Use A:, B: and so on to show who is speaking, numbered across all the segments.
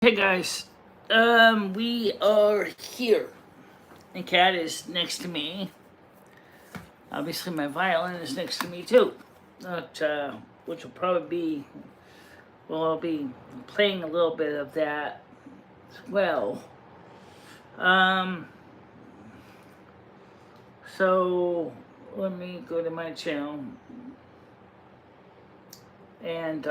A: Hey guys, we are here, and Kat is next to me. Obviously, my violin is next to me too, which will probably be, well, I'll be playing a little bit of that as well. Um, so let me go to my channel, and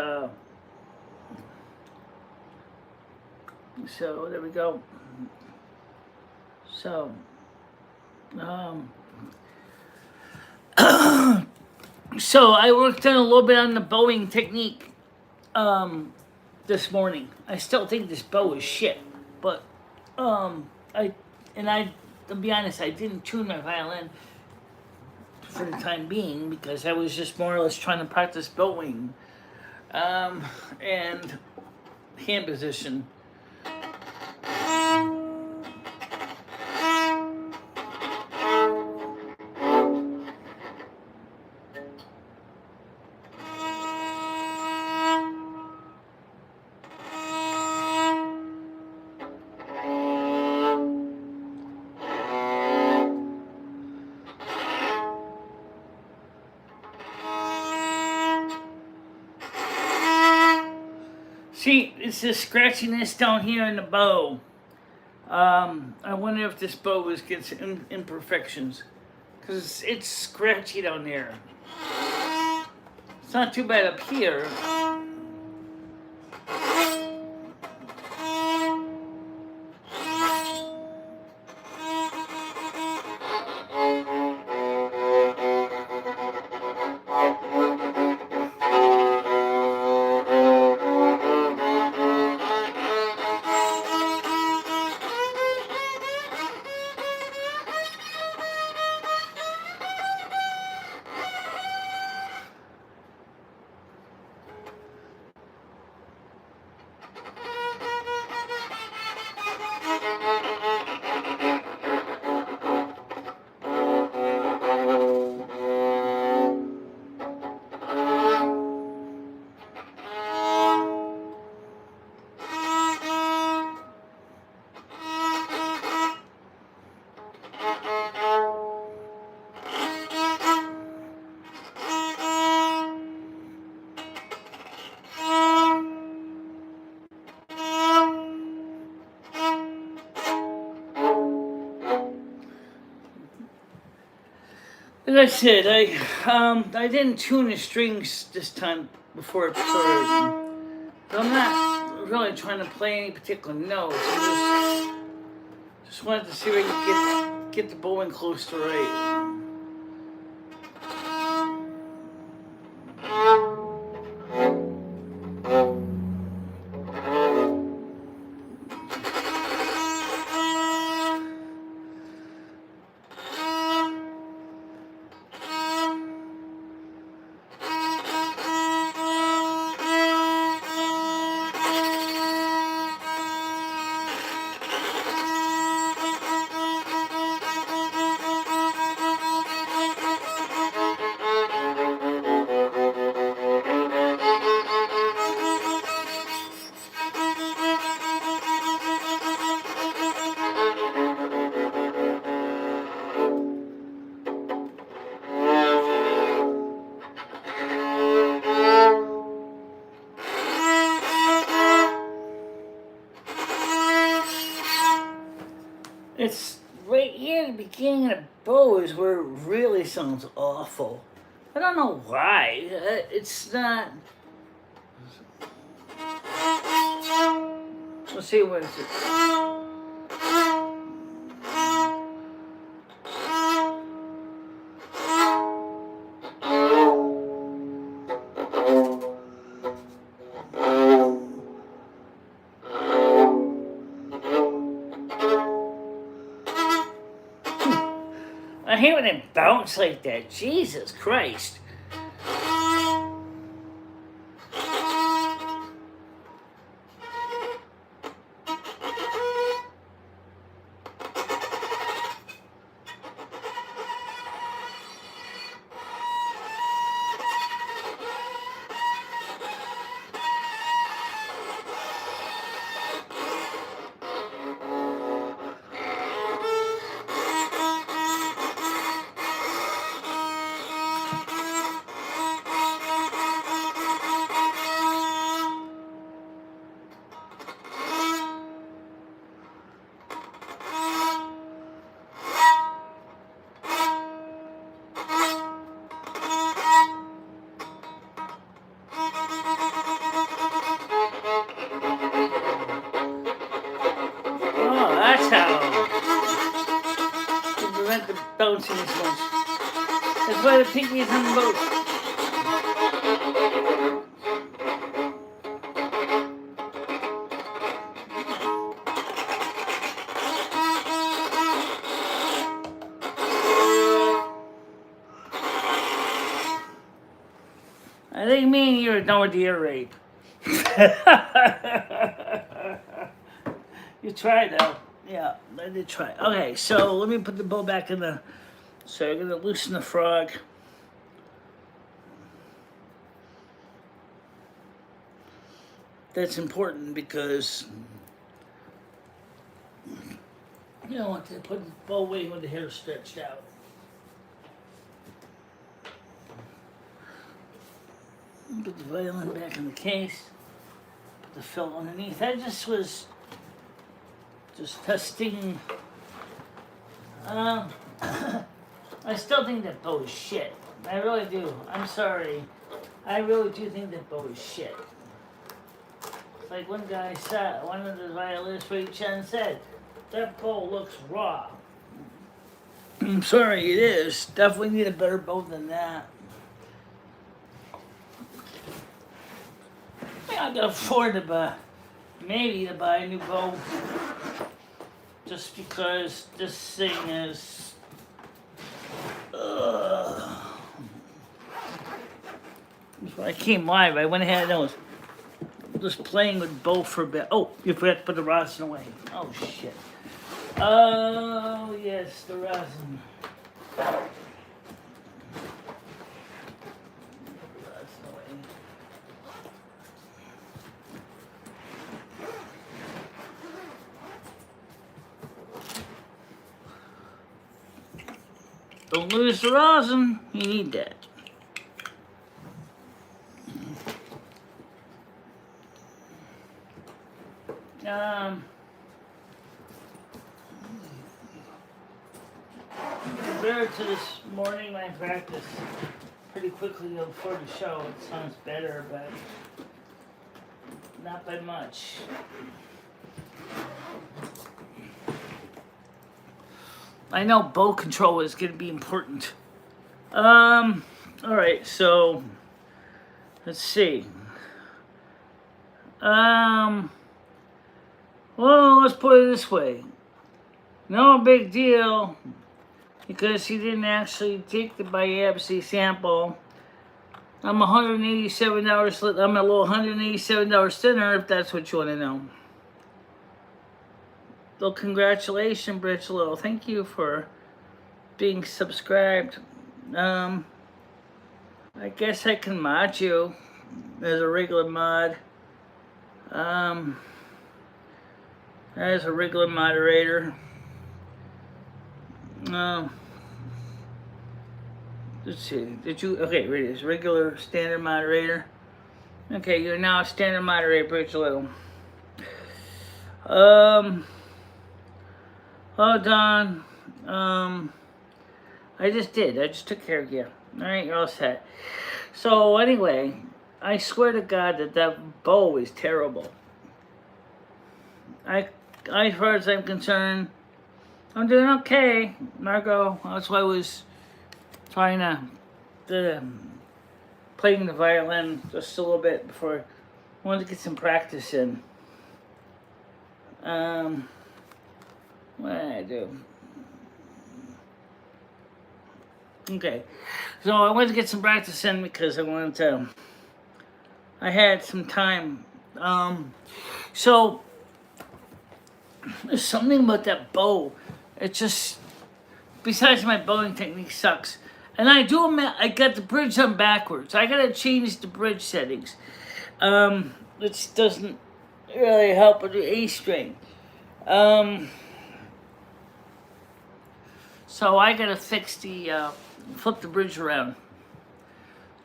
A: so there we go. So, um, so I worked on a little bit on the bowing technique this morning. I still think this bow is shit, but I and I to be honest, I didn't tune my violin for the time being because I was just more or less trying to practice bowing and hand position. See, it's the scratchiness down here in the bow. I wonder if this bow gets imperfections because it's scratchy down there. It's not too bad up here. Like I said, I didn't tune the strings this time before it started. So I'm not really trying to play any particular notes. I just wanted to see if I could get the bowing close to right. It's right here at the beginning of the bow is where it really sounds awful. I don't know why. It's not. Let's see what is it. I hate when it bounces like that. Jesus Christ. don't sing as much. That's why the pygmies on the boat. I think me and you are done with the ear rape. You tried though. Yeah, I did try. Okay, so let me put the bow back in the... So I'm going to loosen the frog. That's important because you don't want to put the bow away with the hair stretched out. Put the violin back in the case. Put the fill underneath. I just was testing. I still think that bow is shit. I really do. I'm sorry. I really do think that bow is shit. It's like one guy said, one of the violinists, Ray Chen, said, that bow looks raw. I'm sorry, it is. Definitely need a better bow than that. I can afford to buy, maybe to buy a new bow, just because this thing is, I came live, I went ahead and was just playing with bow for a bit. Oh, you forgot to put the rosin away. Oh shit. Oh yes, the rosin. Don't lose the rosin. You need that. Compared to this morning, I practiced pretty quickly before the show. It sounds better, but not by much. I know bow control is going to be important. All right, so let's see. Well, let's put it this way. No big deal, because he didn't actually take the biopsy sample. I'm $187. I'm a little $187 thinner, if that's what you want to know. Well, congratulations, Bridge Little. Thank you for being subscribed. I guess I can mod you as a regular mod. As a regular moderator. Let's see. Did you? Okay, read this. Regular standard moderator. Okay, you're now a standard moderator, Bridge Little. Oh, Don. I just took care of you. Alright, you're all set. So, anyway, I swear to God that bow is terrible. As far as I'm concerned, I'm doing okay, Margot. That's why I was trying to playing the violin just a little bit before I wanted to get some practice in. What did I do? Okay, so I wanted to get some practice in because I wanted to. I had some time. So there's something about that bow. It just, besides my bowing technique sucks. And I do admit, I got the bridge on backwards. I gotta change the bridge settings. Which doesn't really help with the A string. So I gotta fix the, flip the bridge around.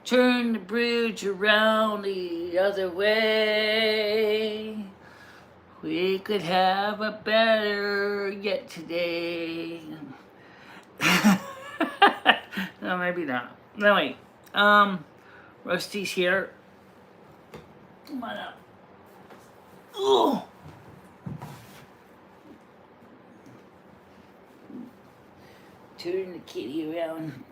A: Turn the bridge around the other way. We could have a better yet today. No, maybe not. No, wait. Rusty's here. Come on up. Ooh. turn the kitty around.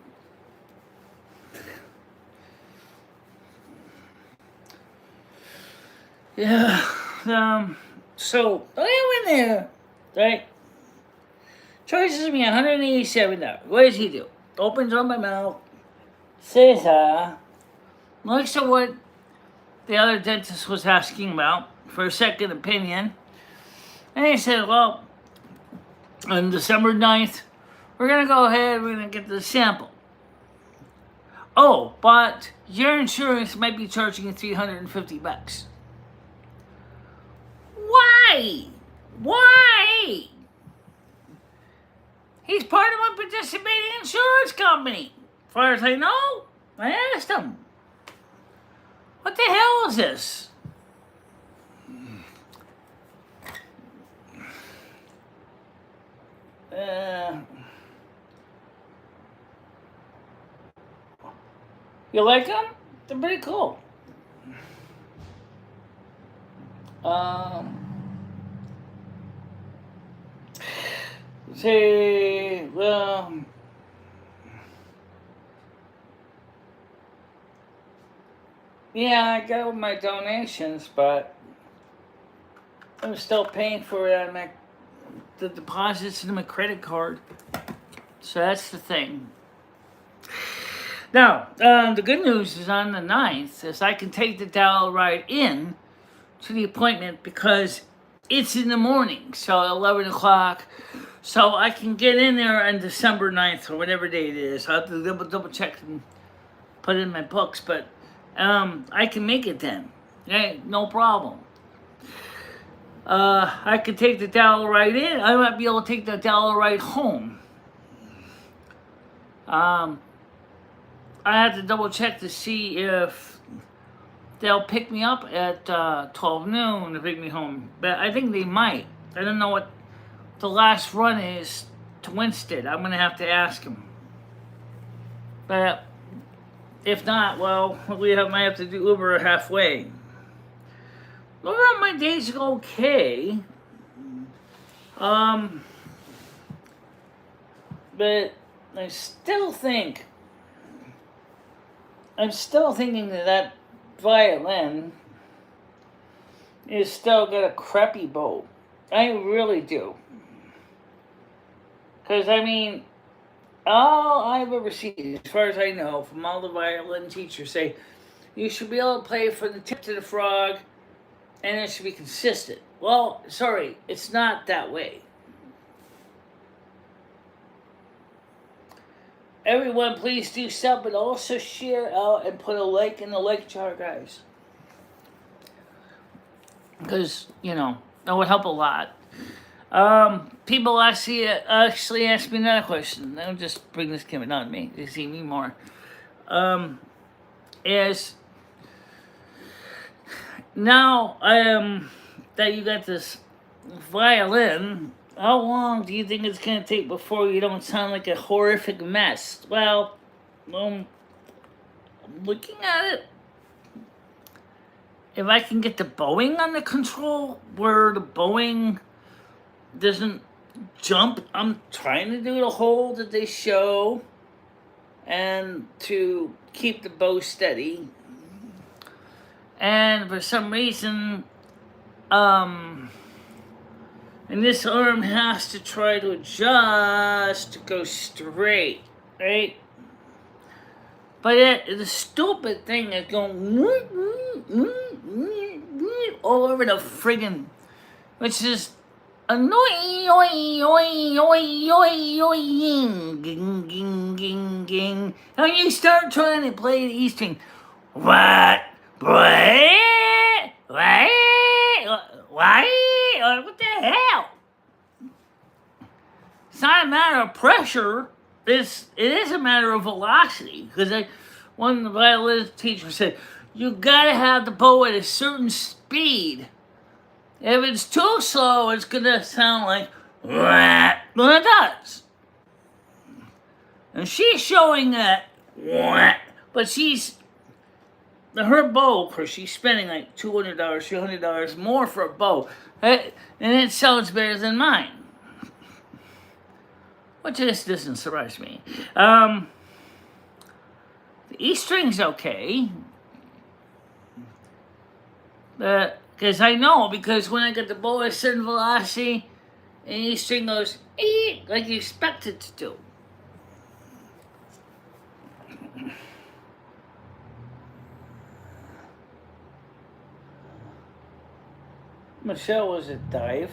A: Yeah, so I went there, right? Charges me $187. What does he do? Opens up my mouth, says, looks at what the other dentist was asking about for a second opinion, and he said, well, on December 9th, we're gonna go ahead, we're gonna get the sample. Oh, but your insurance might be charging you $350. Why? Why? He's part of a participating insurance company. As far as I know, I asked him. What the hell is this? You like them? They're pretty cool. Say, well, yeah, I got my donations, but I'm still paying for it on the deposits in my credit card. So that's the thing. Now, the good news is on the 9th is I can take the dowel right in to the appointment because it's in the morning, so 11 o'clock. So I can get in there on December 9th or whatever day it is. I'll have to double check and put it in my books, but I can make it then. Okay, no problem. I could take the dowel right in. I might be able to take the dowel right home. I have to double check to see if they'll pick me up at 12 noon to pick me home. But I think they might. I don't know what the last run is to Winston. I'm going to have to ask him. But if not, well, might have to do Uber halfway. Overall, my days are okay. But I'm still thinking that violin is still got a crappy bow. I really do. Because, I mean, all I've ever seen, as far as I know, from all the violin teachers say, you should be able to play from the tip to the frog, and it should be consistent. Well, sorry, it's not that way. Everyone, please do sub, but also share out and put a like in the like jar, guys. Because, that would help a lot. People actually ask me another question. I'll just bring this camera on me to see me more. Is now that you got this violin, how long do you think it's going to take before you don't sound like a horrific mess? Well, looking at it, if I can get the bowing under control, where the bowing doesn't jump, I'm trying to do the hole that they show and to keep the bow steady. And for some reason, and this arm has to try to adjust to go straight, right? But the stupid thing is going all over the friggin', which is annoying, ging, ging, ging, ging. And you start trying to play the E string. What? What the hell? It's not a matter of pressure. It is a matter of velocity. Because one of the violin teachers said, you gotta have the bow at a certain speed. If it's too slow, it's gonna sound like well, it does. And she's showing that, but her bow, of course, she's spending like $200, $300 more for a bow, and it sounds better than mine. which just doesn't surprise me. The E string's okay. Because I know, because when I get the bow at a certain velocity, and E string goes, like you expect it to do. Michelle was a dive.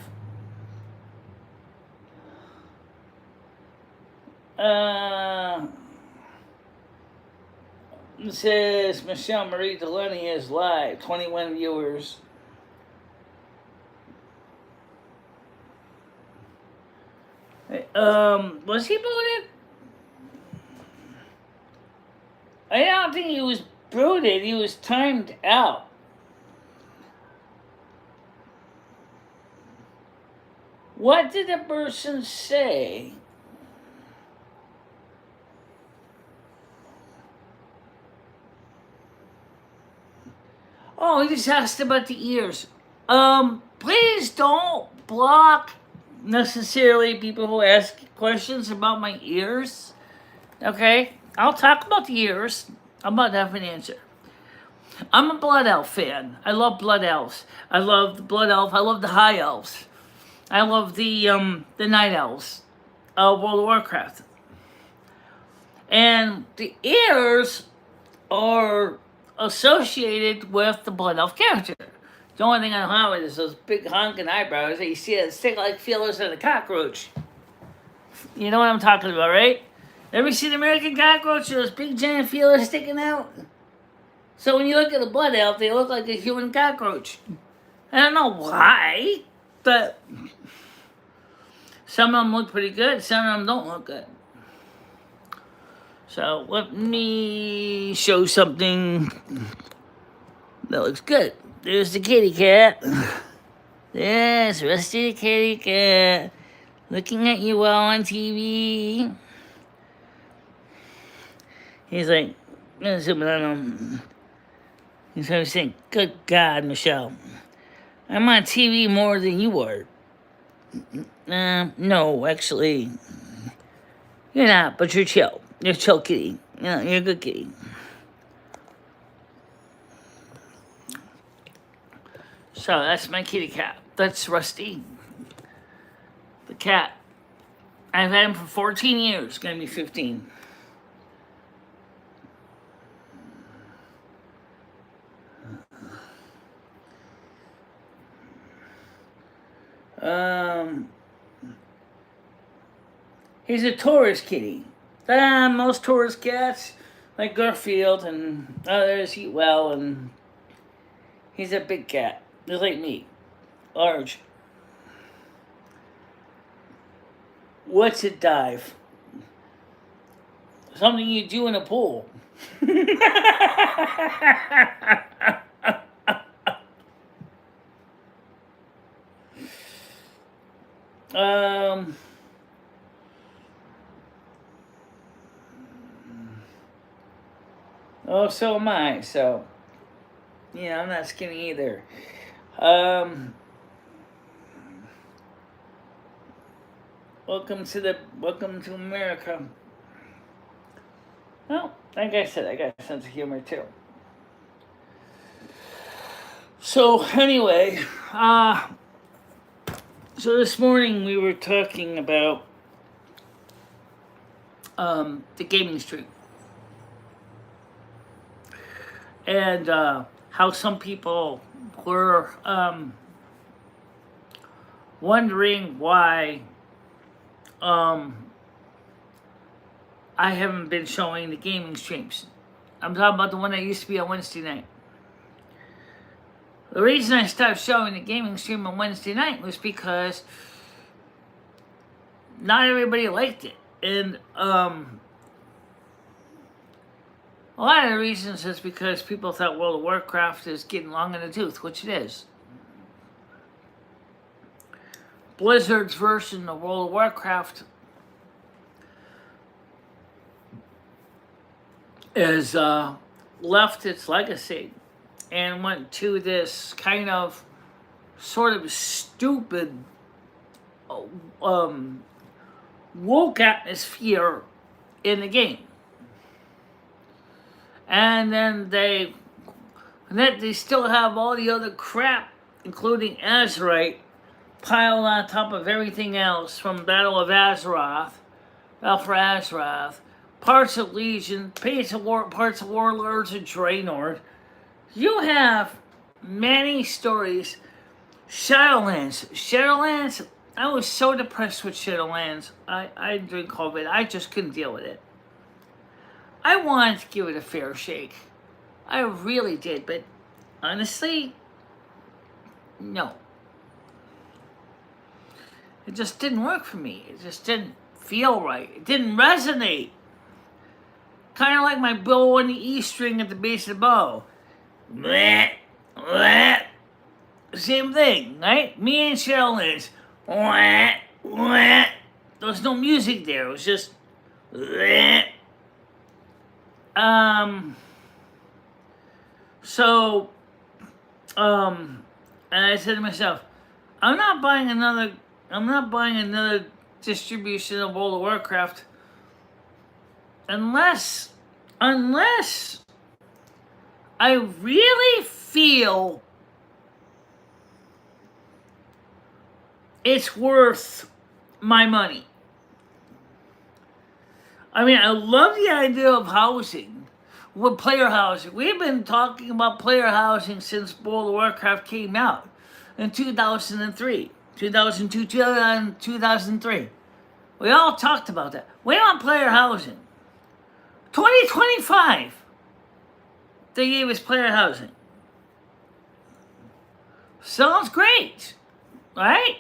A: It says Michele Marie Dalene is live, 21 viewers. Was he booted? I don't think he was booted, he was timed out. What did the person say? Oh, he just asked about the ears. Please don't block necessarily people who ask questions about my ears. Okay? I'll talk about the ears. I'm about to have an answer. I'm a Blood Elf fan. I love Blood Elves. I love the Blood Elf. I love the High Elves. I love the Night Elves of World of Warcraft. And the ears are associated with the Blood Elf character. The only thing I don't have is those big honking eyebrows that you see that stick like feelers in a cockroach. You know what I'm talking about, right? Ever seen American cockroach? Those big giant feelers sticking out? So when you look at the Blood Elf, they look like a human cockroach. I don't know why, but some of them look pretty good, some of them don't look good. So let me show something that looks good. There's the kitty cat. Yes, Rusty the kitty cat. Looking at you all on TV. He's like, I'm gonna zoom in on him. He's saying, good God, Michelle. I'm on TV more than you are. No, actually. You're not, but you're chill. You're a chill kitty. You're a good kitty. So that's my kitty cat. That's Rusty. The cat. I've had him for 14 years. Gonna be 15. He's a Taurus kitty. Most Taurus cats, like Garfield and others, eat well, and he's a big cat, just like me, large. What's a dive? Something you do in a pool. Oh, so am I. So, yeah, I'm not skinny either. Welcome to America. Well, like I said, I got a sense of humor too. So anyway, so this morning we were talking about the gaming stream. And how some people were wondering why I haven't been showing the gaming streams. I'm talking about the one that used to be on Wednesday night. The reason I stopped showing the gaming stream on Wednesday night was because not everybody liked it. And a lot of the reasons is because people thought World of Warcraft is getting long in the tooth, which it is. Blizzard's version of World of Warcraft has left its legacy and went to this kind of sort of stupid woke atmosphere in the game. And then they still have all the other crap, including Azerite, piled on top of everything else from Battle for Azeroth, parts of Legion, parts of Warlords of Draenor. You have many stories. Shadowlands, I was so depressed with Shadowlands. During COVID, I just couldn't deal with it. I wanted to give it a fair shake. I really did, but honestly, no. It just didn't work for me. It just didn't feel right. It didn't resonate. Kind of like my bow on the E string at the base of the bow. Bleh, bleh. Same thing, right? Me and Shadowlands. Bleh, bleh. There was no music there. It was just bleh. And I said to myself, I'm not buying another distribution of World of Warcraft unless I really feel it's worth my money. I mean, I love the idea of housing, with player housing. We've been talking about player housing since World of Warcraft came out in 2003, 2002, 2003. We all talked about that. We want player housing. 2025, they gave us player housing. Sounds great, right?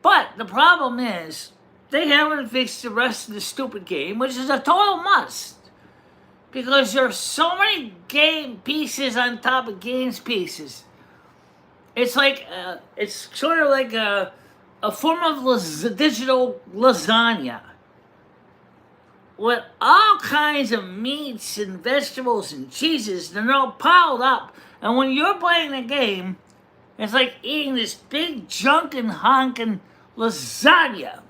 A: But the problem is, they haven't fixed the rest of the stupid game, which is a total must. Because there's so many game pieces on top of games pieces. It's like, it's sort of like a form of digital lasagna. With all kinds of meats and vegetables and cheeses, and they're all piled up. And when you're playing the game, it's like eating this big junkin' honkin' lasagna.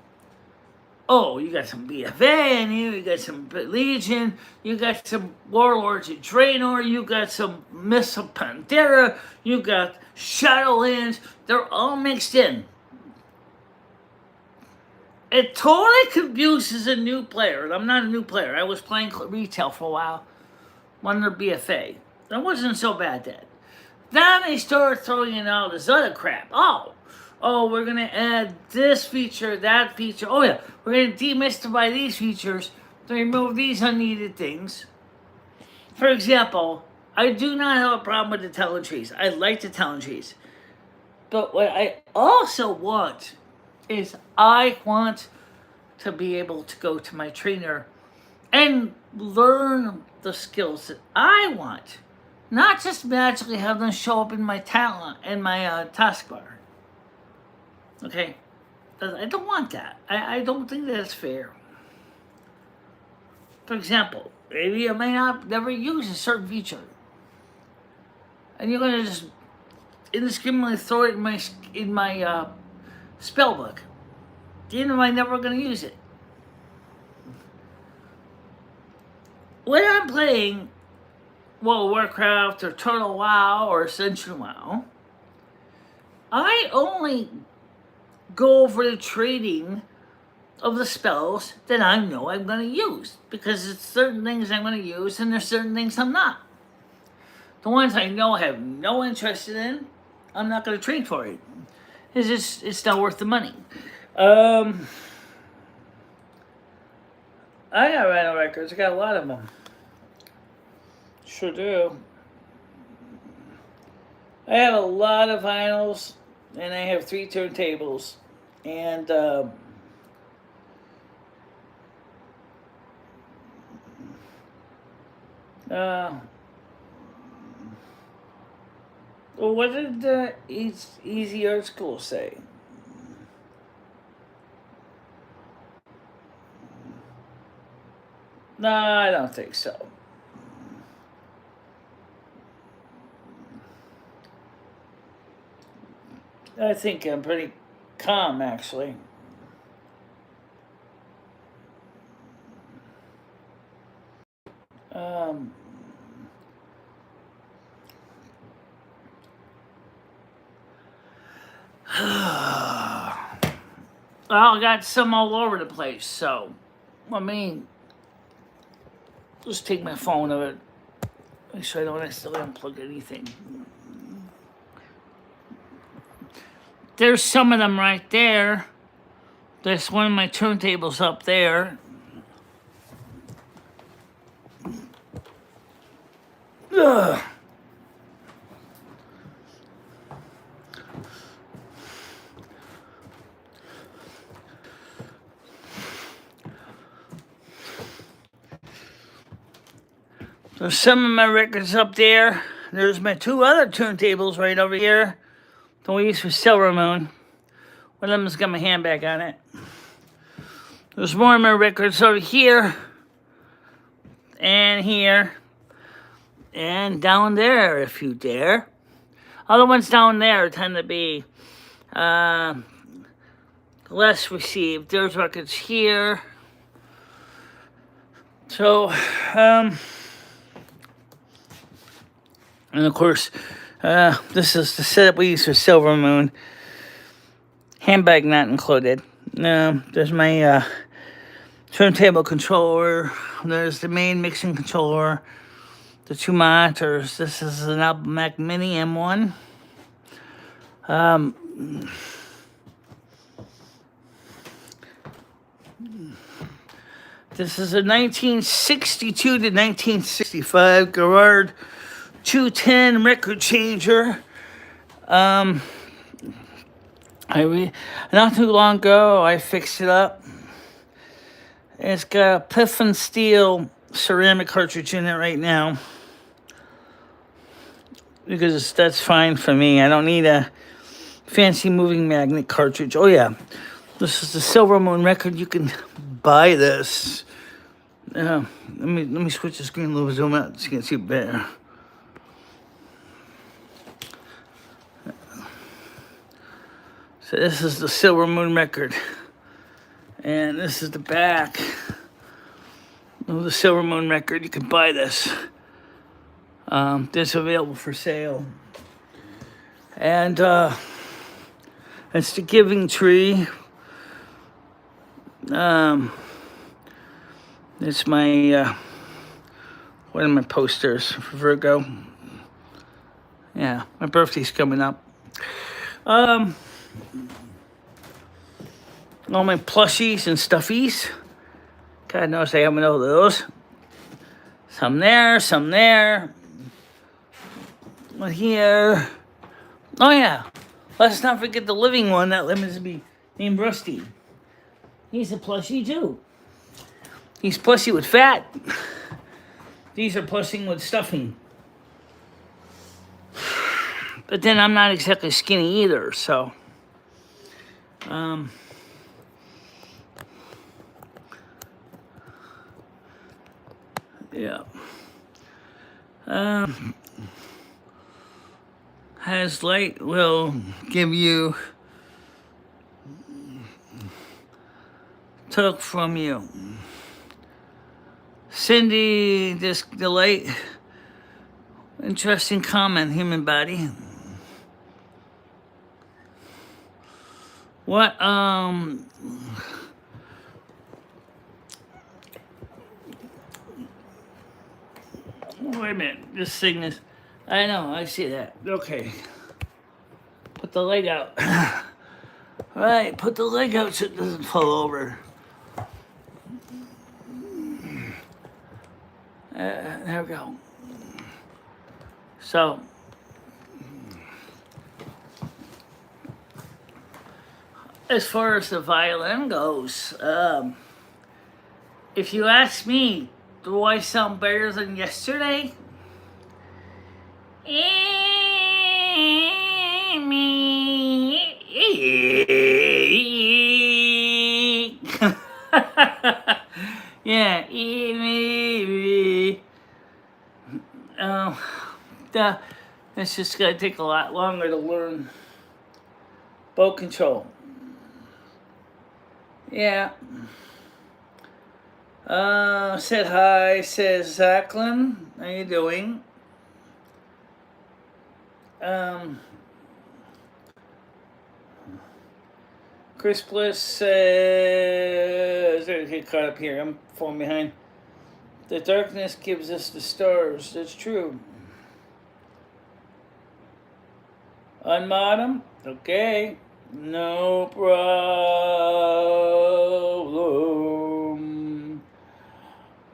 A: Oh, you got some BFA in here, you got some Legion, you got some Warlords of Draenor, you got some Mists of Pandaria, you got Shadowlands, they're all mixed in. It totally confuses a new player. I'm not a new player. I was playing retail for a while, under BFA. That wasn't so bad then. Then they started throwing in all this other crap. Oh, we're going to add this feature, that feature. Oh, yeah, we're going to demystify these features to remove these unneeded things. For example, I do not have a problem with the talent trees. I like the talent trees. But what I also want is I want to be able to go to my trainer and learn the skills that I want. Not just magically have them show up in my talent, in my taskbar. Okay, I don't want that. I don't think that's fair. For example, maybe I may not never use a certain feature, and you're gonna just indiscriminately throw it in my spell book. At the end of it, I'm never gonna use it. When I'm playing World of Warcraft or Turtle WoW or Ascension WoW, I only go over the trading of the spells that I know I'm going to use, because it's certain things I'm going to use and there's certain things I'm not. The ones I know I have no interest in, I'm not going to trade for it. It's not worth the money. I got vinyl records. I got a lot of them. Sure do. I have a lot of vinyls, and I have 3 turntables. And well, what did Easy Art School say? No, I don't think so. I think I'm pretty calm, actually. I got some all over the place, so I mean, just take my phone of it. Make sure I don't accidentally unplug anything. There's some of them right there. There's one of my turntables up there. Ugh. There's some of my records up there. There's my two other turntables right over here. The one we use for Silver Moon. One of them's got my hand back on it. There's more of my records over here. And here. And down there, if you dare. Other ones down there tend to be less received. There's records here. So, and of course, this is the setup we use for Silver Moon. Handbag not included. There's my turntable controller. There's the main mixing controller. The two monitors. This is an Album Mac Mini M1. This is a 1962 to 1965 Garrard 210 record changer. Not too long ago, I fixed it up. It's got a Piffin steel ceramic cartridge in it right now, because that's fine for me. I don't need a fancy moving magnet cartridge. Oh yeah, this is the Silver Moon record. You can buy this. Let me switch the screen a little, zoom out so you can see it better. So this is the Silver Moon record, and this is the back of the Silver Moon record. You can buy this. This is available for sale. And it's the Giving Tree. It's my one of my posters for Virgo. Yeah, my birthday's coming up. All my plushies and stuffies. God knows I have all those. Some there, some there. One here. Oh yeah, let's not forget the living one that limits to be named Rusty. He's a plushie too. He's plushie with fat. These are plushing with stuffing. But then I'm not exactly skinny either, so. Yeah. Has light will give you took from you. Cindy, this delight. Interesting comment, human body. What, wait a minute, this thing is, I know, I see that. Okay. Put the leg out. All right, put the leg out so it doesn't fall over. There we go. So, as far as the violin goes, if you ask me, do I sound better than yesterday? Yeah, it's just gonna take a lot longer to learn bow control. Yeah. Said hi, says Zachlin. How you doing? Um, Chris Bliss says, get caught up here. I'm falling behind. The darkness gives us the stars. That's true. Unmod him? Okay. No problem.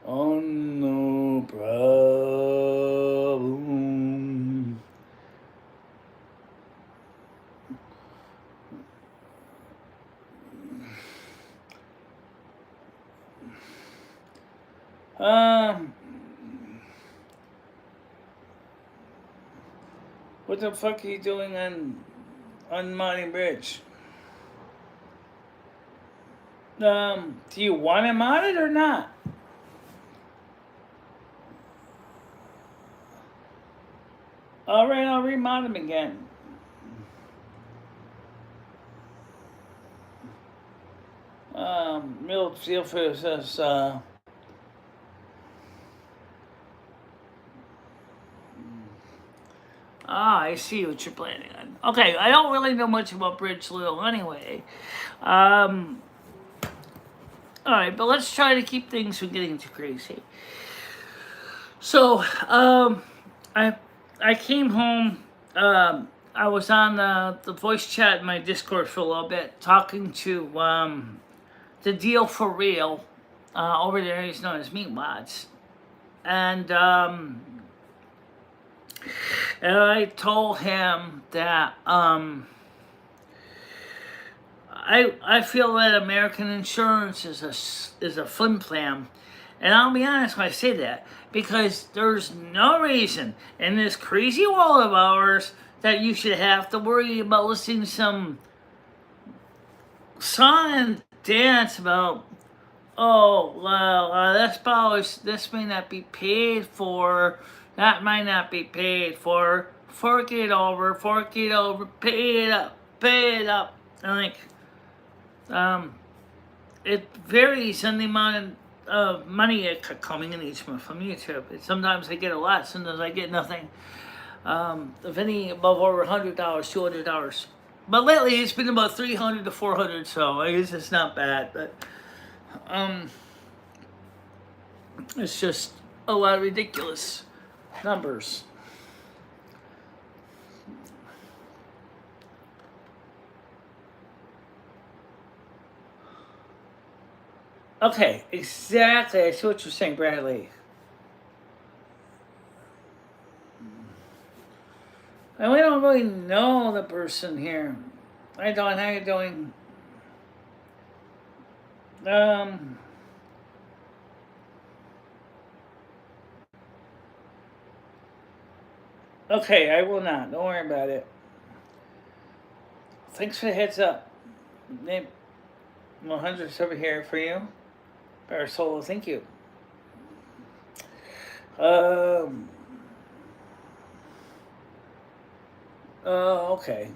A: Oh, no problem. What the fuck are you doing on Monty Bridge? Do you want him on it or not? Alright, I'll remod him again. Mill Steel says, I see what you're planning on. Okay, I don't really know much about Bridge Little anyway. Alright, but let's try to keep things from getting too crazy. So, I came home, I was on the voice chat in my Discord for a little bit, talking to, the deal for real, over there, he's known as Meat Mods. And I told him that I feel that American insurance is a flim flam, and I'll be honest when I say that, because there's no reason in this crazy world of ours that you should have to worry about listening to some song and dance about, oh, well, this may not be paid for, that might not be paid for, fork it over, pay it up, pay it up. And like, it varies on the amount of money coming in each month from YouTube. Sometimes I get a lot, sometimes I get nothing. If any above over $100, $200. But lately it's been about 300 to 400, so I guess it's not bad, but it's just a lot of ridiculous numbers. Okay, exactly. I see what you're saying, Bradley. And we don't really know the person here. Hi, Dawn. How you doing? Okay, I will not. Don't worry about it. Thanks for the heads up. Name 100's over here for you. Solo, thank you. Okay.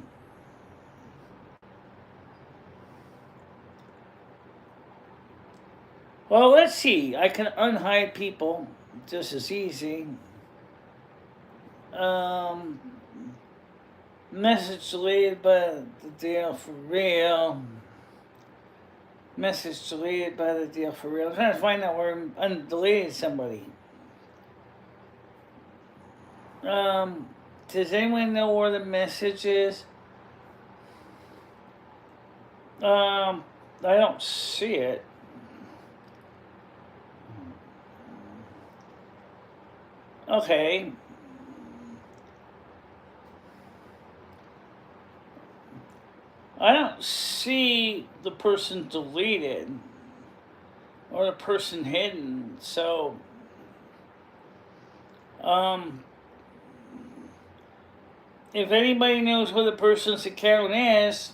A: Well, let's see. I can unhide people just as easy. Message deleted by the deal for real. Message deleted by the deal for real. I'm trying to find out where I'm deleted somebody. Does anyone know where the message is? I don't see it. Okay. I don't see the person deleted or the person hidden, so if anybody knows where the person's account is,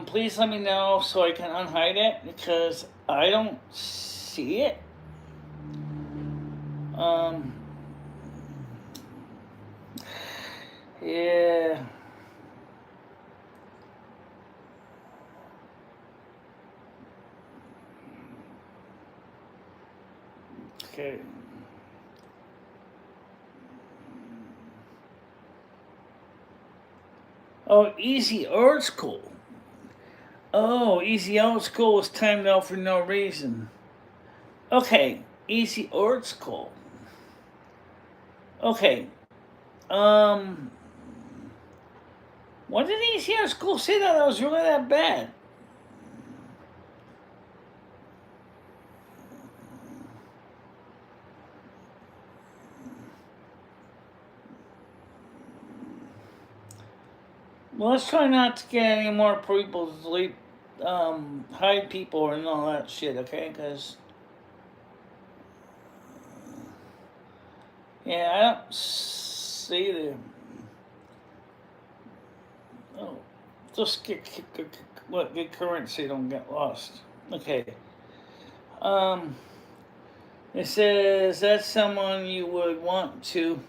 A: please let me know so I can unhide it, because I don't see it. Yeah. Okay. Oh, easy art school. Oh, easy art school was timed out for no reason. Okay, easy art school. Okay. Um, what did easy art school say that was really that bad? Well, let's try not to get any more people to delete, hide people and all that shit, okay? Because, yeah, I don't see the. Oh, just get currency, don't get lost. Okay. Um, it says that's someone you would want to.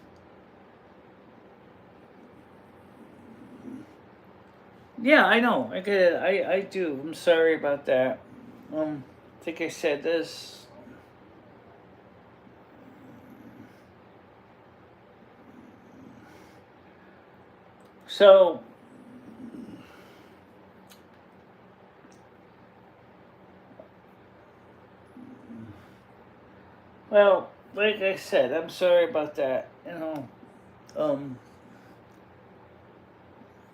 A: Yeah, I know. I get it. I do. I'm sorry about that. I think I said this. So, well, like I said, I'm sorry about that. Um,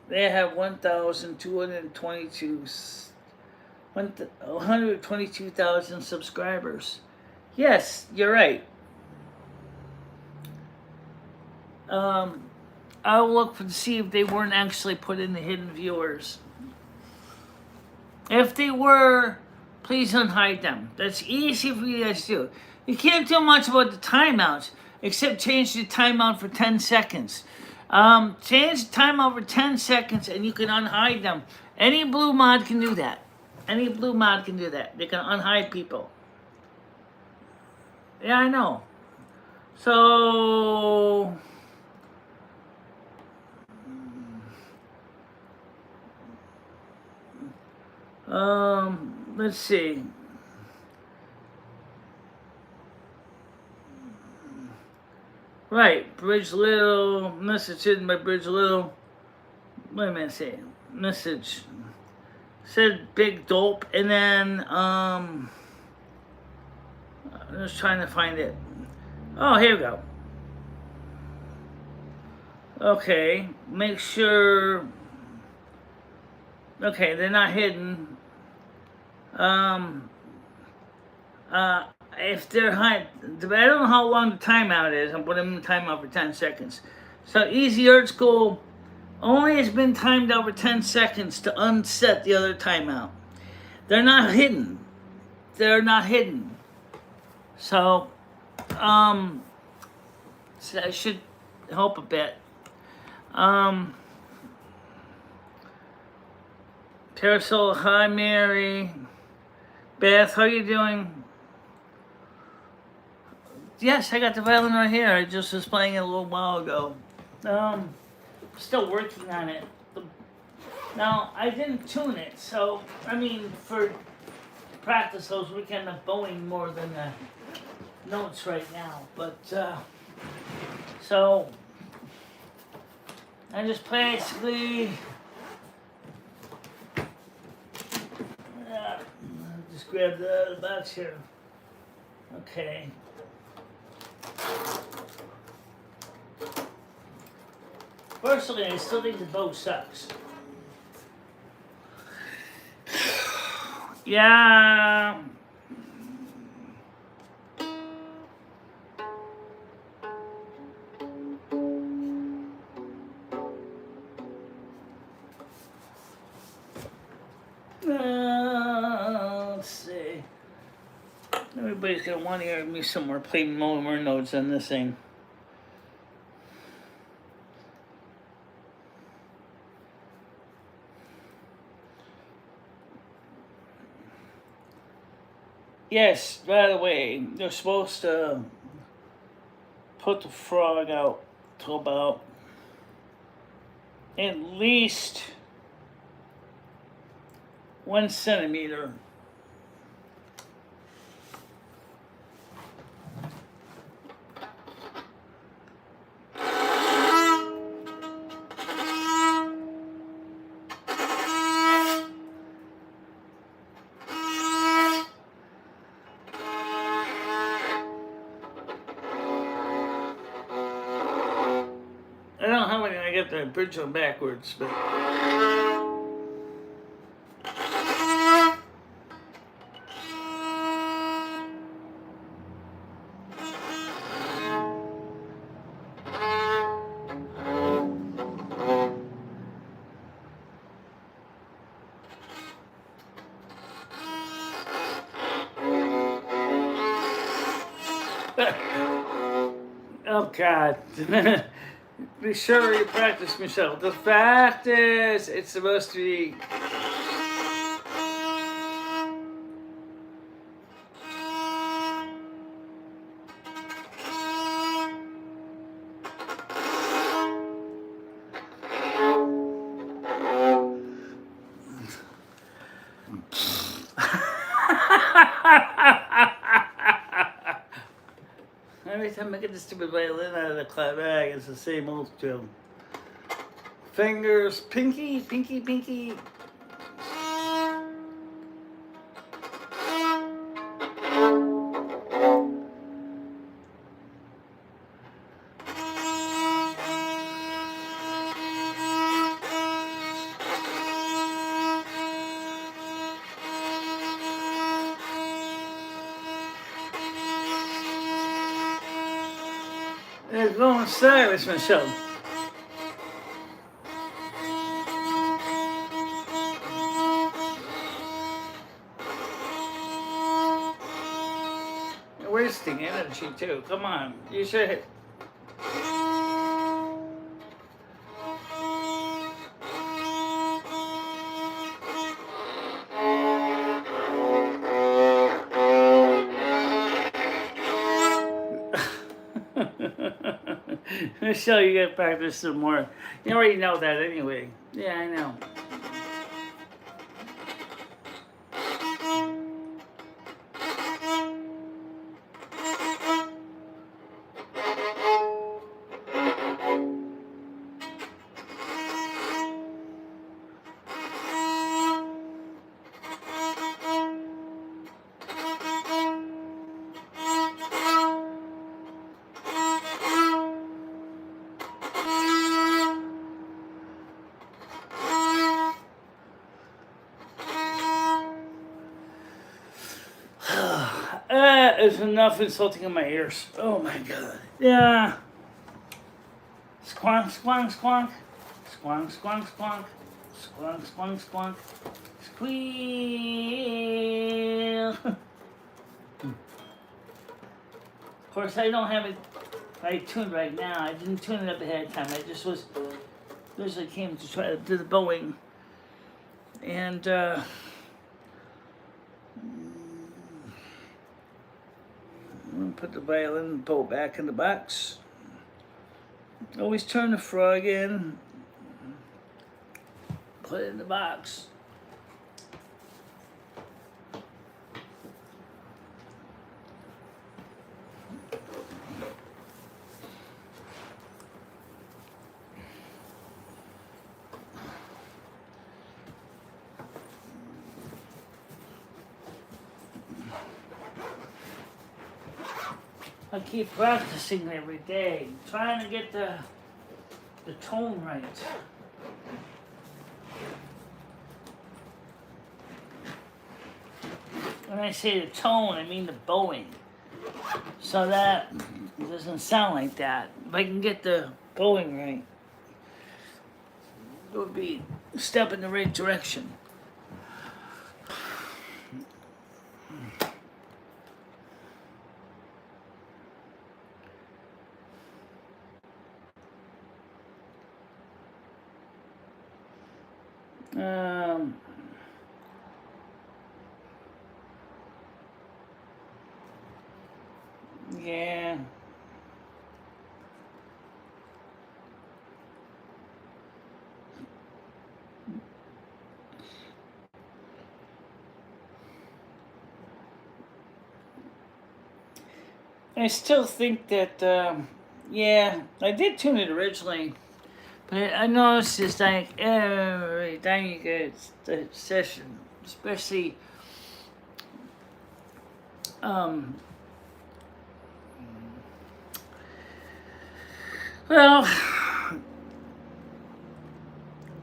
A: they have 122,000 subscribers. Yes, you're right. Um, I'll look to see if they weren't actually put in the hidden viewers. If they were, please unhide them. That's easy for you guys to do. You can't do much about the timeouts, except change the timeout for 10 seconds. Change the timeout for 10 seconds and you can unhide them. Any blue mod can do that. Any blue mod can do that. They can unhide people. Yeah, I know. So... let's see. Right, Bridge Little, message hidden by Bridge Little. Wait a minute, say message. Said big dope, and then, I'm just trying to find it. Oh, here we go. Okay, make sure. Okay, they're not hidden. If they're high, I don't know how long the timeout is. I'm putting them in timeout for 10 seconds. So Easy Art School only has been timed out for 10 seconds to unset the other timeout. They're not hidden. They're not hidden. So, so that should help a bit. Parasol, hi Mary. Beth, how you doing? Yes, I got the violin right here. I just was playing it a little while ago. Still working on it. Now, I didn't tune it, so, I mean, for practice those weekend of bowing more than the notes right now. But, so, I just basically, just grab the box here. Okay. Personally, I still think the bow sucks. Yeah. Let's see. Everybody's gonna want to hear me somewhere play more notes on this thing. Yes, by the way, they're supposed to put the frog out to about at least 1 centimeter. got the bridge on backwards, but. Oh God. Be sure you practice, Michelle. Just practice. It's supposed to be. Every time I get the stupid violin out of the clap bag, it's the same old tune. Fingers, pinky, pinky, pinky. It's going sideways, Michelle. You're wasting energy too. Come on, you should. Michelle, you gotta practice some more. You already know that anyway. Yeah, I know. There's enough insulting in my ears. Oh my God. Yeah. Squonk, squonk, squonk. Squonk, squonk, squonk. Squonk, squonk, squonk. Squeal. Of course, I don't have it right tuned right now. I didn't tune it up ahead of time. I just was, usually came to try to do the bowing. And, put the violin bow back in the box. Always turn the frog in. Put it in the box. I keep practicing every day, trying to get the tone right. When I say the tone, I mean the bowing. So that it doesn't sound like that. If I can get the bowing right, it would be a step in the right direction. Yeah. I still think that, yeah, I did tune it originally, but I noticed it's like every time you get the session, especially, well,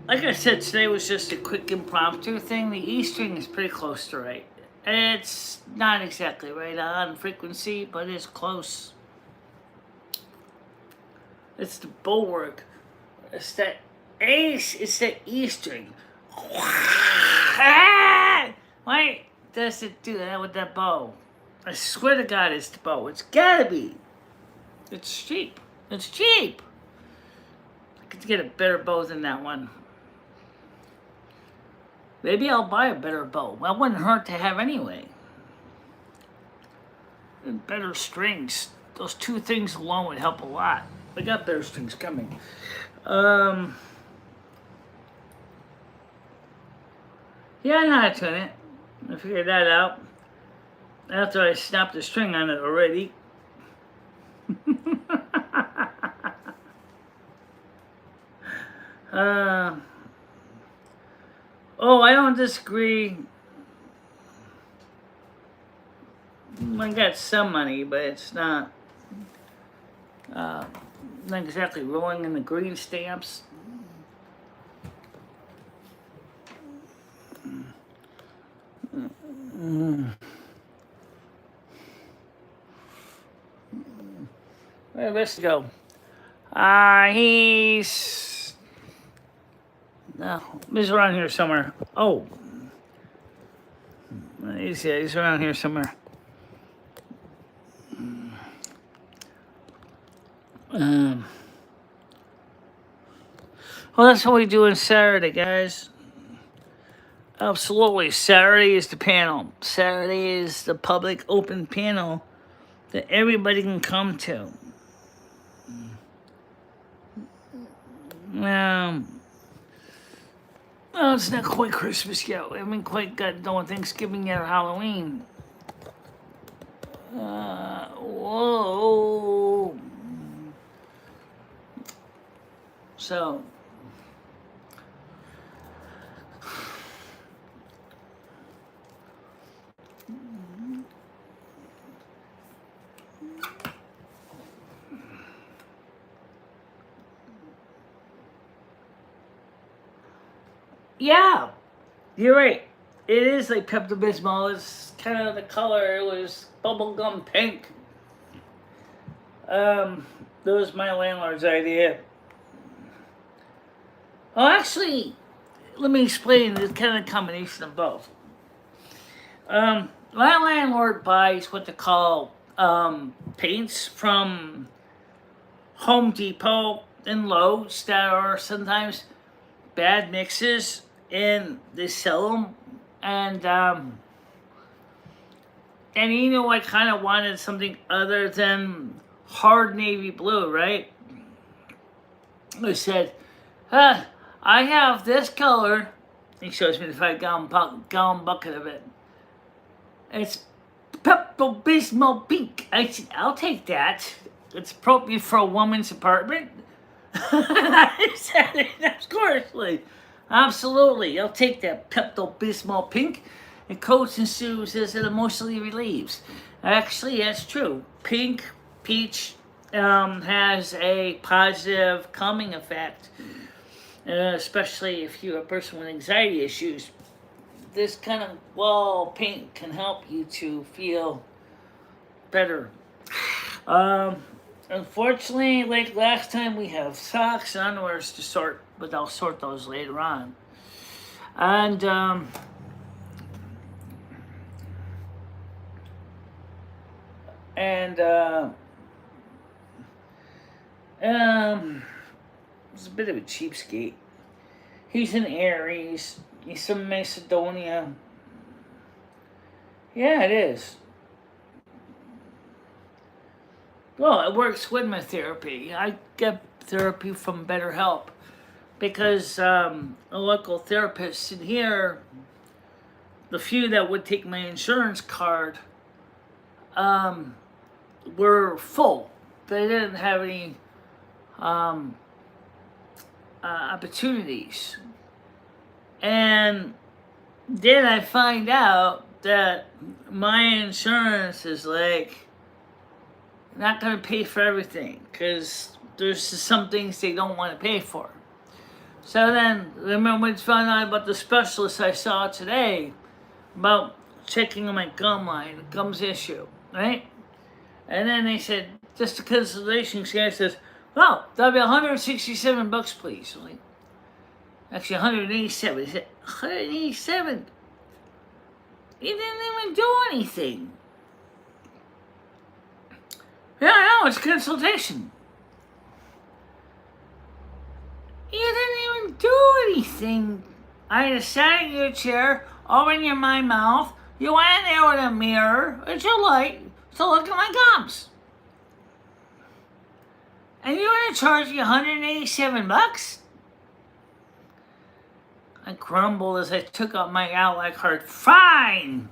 A: like I said, today was just a quick impromptu thing. The E string is pretty close to right. It's not exactly right on frequency, but it's close. It's the bulwark. It's that ace. It's the E string. Why does it do that with that bow? I swear to God, it's the bow. It's gotta be. It's cheap. It's cheap. I could get a better bow than that one. Maybe I'll buy a better bow. That wouldn't hurt to have anyway. And better strings. Those two things alone would help a lot. I got better strings coming. Yeah, I know how to tune it. I figured that out after I snapped the string on it already. Oh, I don't disagree. I got some money, but it's not exactly rolling in the green stamps. Where did this go? He's around here somewhere. Oh, he's around here somewhere. Well, that's what we do on Saturday, guys. Absolutely. Saturday is the panel. Saturday is the public open panel that everybody can come to. Well, it's not quite Christmas yet. We haven't quite got done with Thanksgiving yet or Halloween. Whoa. So, yeah, you're right. It is like Pepto-Bismol. It's kind of the color. It was bubblegum pink. That was my landlord's idea. Well, actually, let me explain. It's kind of a combination of both. My landlord buys what they call paints from Home Depot and Lowe's that are sometimes bad mixes, and they sell them. And you know, I kind of wanted something other than hard navy blue, right? I said, I have this color. He shows me the 5-gallon bucket of it. It's Pepto-Bismol pink. I said, I'll take that. It's appropriate for a woman's apartment. I said it, of course. Absolutely. I'll take that Pepto-Bismol pink. It coats and soothes as it emotionally relieves. Actually, that's true. Pink, peach, has a positive calming effect, especially if you're a person with anxiety issues. This kind of wall paint can help you to feel better. Unfortunately, like last time, we have socks and underwears to sort, but I'll sort those later on. And it's a bit of a cheapskate. He's an Aries. He's from Macedonia. Yeah, it is. Well, it works with my therapy. I get therapy from BetterHelp because a local therapist in here, the few that would take my insurance card, were full. They didn't have any opportunities. And then I find out that my insurance is not going to pay for everything because there's some things they don't want to pay for. So then, remember when I found out about the specialist I saw today about checking my gum line, the gums issue, right? And then they said, just a consultation, guy says, well, that'll be $167, please. I'm like, actually, 187. He said, 187? You didn't even do anything. Yeah, I know, it's consultation. You didn't even do anything. I just sat in your chair, opened my mouth. You went in there with a mirror, with your light, to look at my gums. And you're going to charge me $187? I grumbled as I took out my Outlook card. Fine!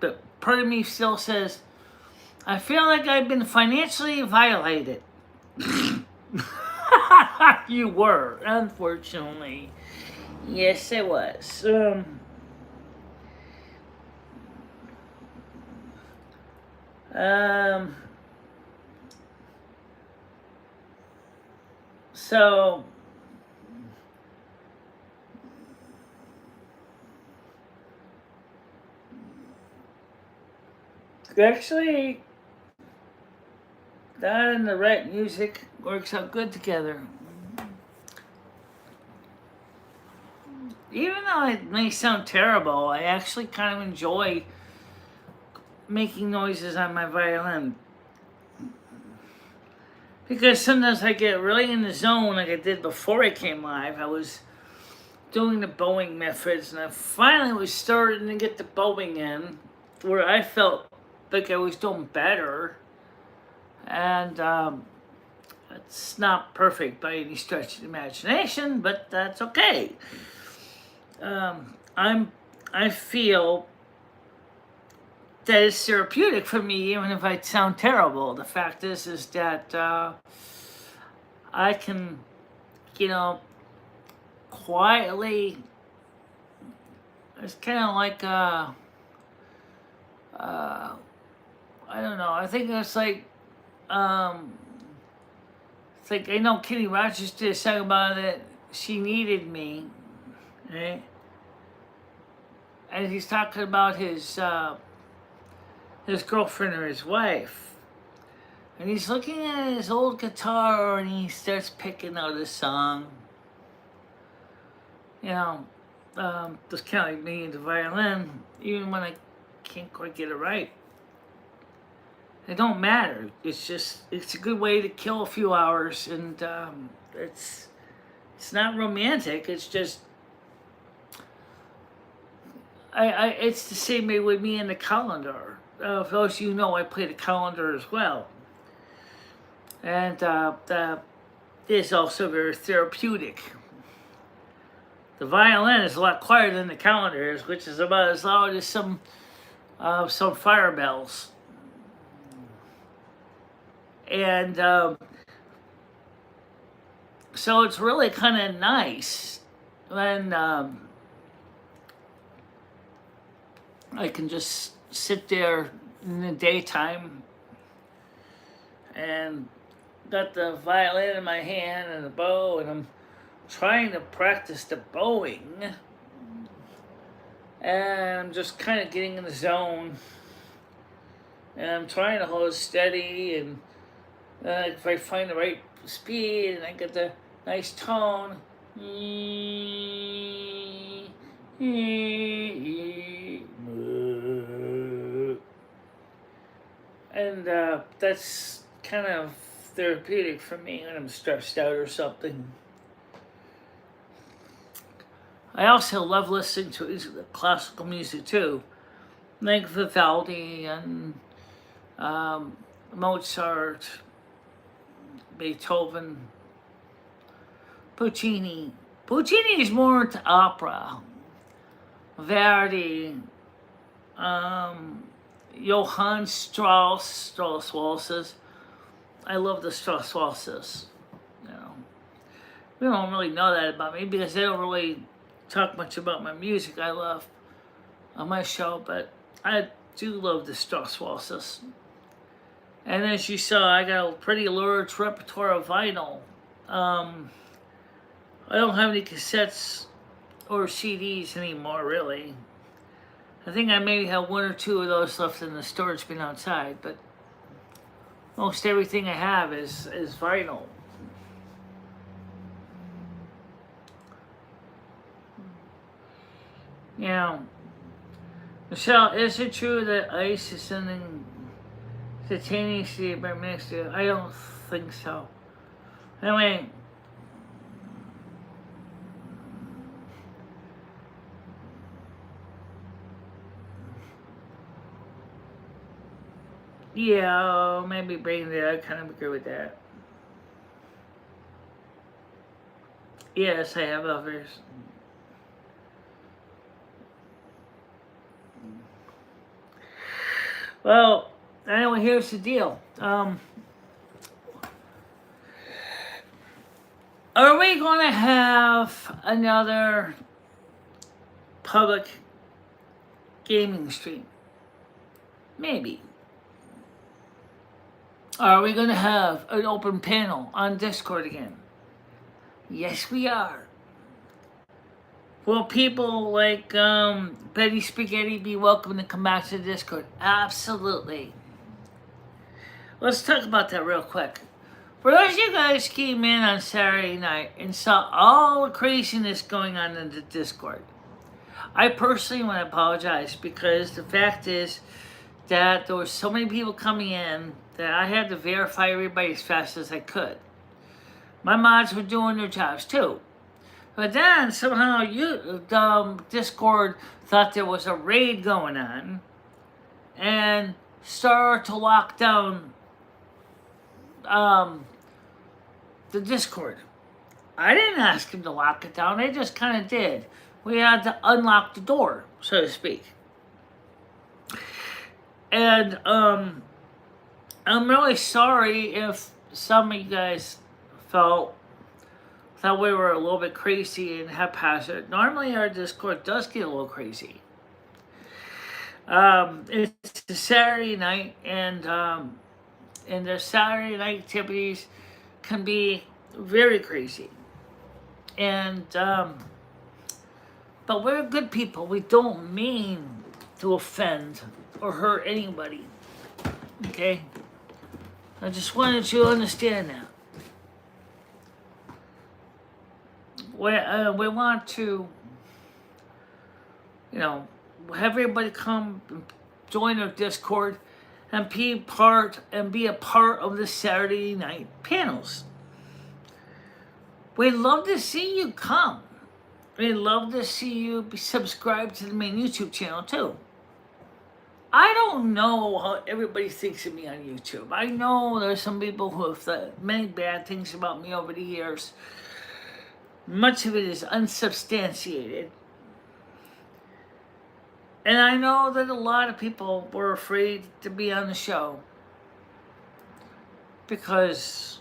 A: But part of me still says, I feel like I've been financially violated. You were, unfortunately. Yes, it was. So actually, that and the right music works out good together. Even though it may sound terrible, I actually kind of enjoy making noises on my violin. Because sometimes I get really in the zone like I did before I came live. I was doing the bowing methods, and I finally was starting to get the bowing in where I felt like I was doing better. And it's not perfect by any stretch of the imagination, but that's okay. I feel that it's therapeutic for me, even if I sound terrible. The fact is that I can, quietly. It's kind of like I don't know. I think it's like I know Kenny Rogers did a song about it. She needed me, right? And he's talking about his girlfriend or his wife, and he's looking at his old guitar and he starts picking out a song. Just kind of like me and the violin, even when I can't quite get it right. It don't matter. It's a good way to kill a few hours, and it's not romantic. It's just it's the same way with me and the calendar. For those of you who know, I play the calendar as well, and it's also very therapeutic. The violin is a lot quieter than the calendar is, which is about as loud as some fire bells. And so it's really kind of nice when I can just sit there in the daytime and got the violin in my hand and the bow, and I'm trying to practice the bowing, and I'm just kind of getting in the zone, and I'm trying to hold steady, and if I find the right speed and I get the nice tone, and that's kind of therapeutic for me when I'm stressed out or something. I also love listening to classical music too, like Vivaldi and Mozart, Beethoven, Puccini. Puccini is more into opera. Verdi, Johann Strauss waltzes. I love the Strauss waltzes. We don't really know that about me because they don't really talk much about my music I love on my show, but I do love the Strauss waltzes. And as you saw, I got a pretty large repertoire of vinyl. I don't have any cassettes or CDs anymore, really. I think I maybe have one or two of those left in the storage bin outside, but most everything I have is vinyl. Now, Michelle, is it true that ICE is sending detainees to the American Ministry? I don't think so. Anyway, yeah, maybe bring that. I kind of agree with that. Yes, I have others. Well, anyway, here's the deal. Are we going to have another public gaming stream? Maybe. Are we going to have an open panel on Discord again? Yes, we are. Will people like Betty Spaghetti be welcome to come back to Discord? Absolutely. Let's talk about that real quick. For those of you guys came in on Saturday night and saw all the craziness going on in the Discord, I personally want to apologize because the fact is that there were so many people coming in that I had to verify everybody as fast as I could. My mods were doing their jobs too. But then somehow Discord thought there was a raid going on and started to lock down the Discord. I didn't ask him to lock it down. They just kind of did. We had to unlock the door, so to speak. And I'm really sorry if some of you guys thought we were a little bit crazy and haphazard. Normally our Discord does get a little crazy. It's a Saturday night, and their Saturday night activities can be very crazy. And but we're good people. We don't mean to offend or hurt anybody. Okay? I just wanted you to understand that. We want to, have everybody come and join our Discord and be a part of the Saturday night panels. We'd love to see you come. We'd love to see you be subscribed to the main YouTube channel too. I don't know how everybody thinks of me on YouTube. I know there's some people who have thought many bad things about me over the years. Much of it is unsubstantiated. And I know that a lot of people were afraid to be on the show because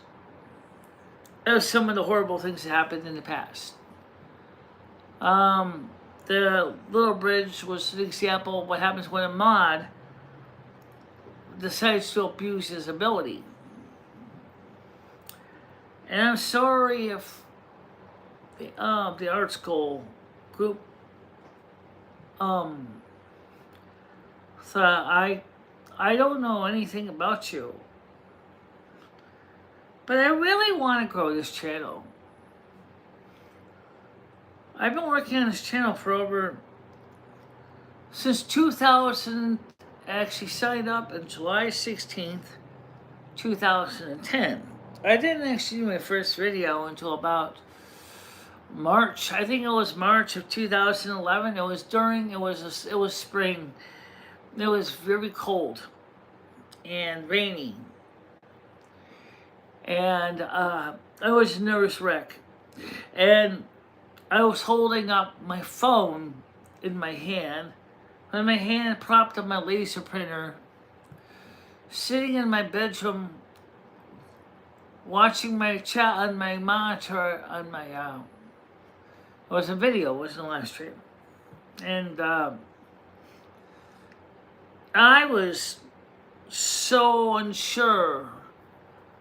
A: of some of the horrible things that happened in the past. The Little Bridge was an example of what happens when a mod decides to abuse his ability. And I'm sorry if the art school group thought I don't know anything about you, but I really want to grow this channel. I've been working on this channel for since 2000. I actually signed up on July 16th, 2010. I didn't actually do my first video until about March. I think it was March of 2011. It was spring. It was very cold and rainy. And I was a nervous wreck. And I was holding up my phone in my hand, with my hand propped on my laser printer, sitting in my bedroom, watching my chat on my monitor on my, it was a video, it wasn't a live stream. And I was so unsure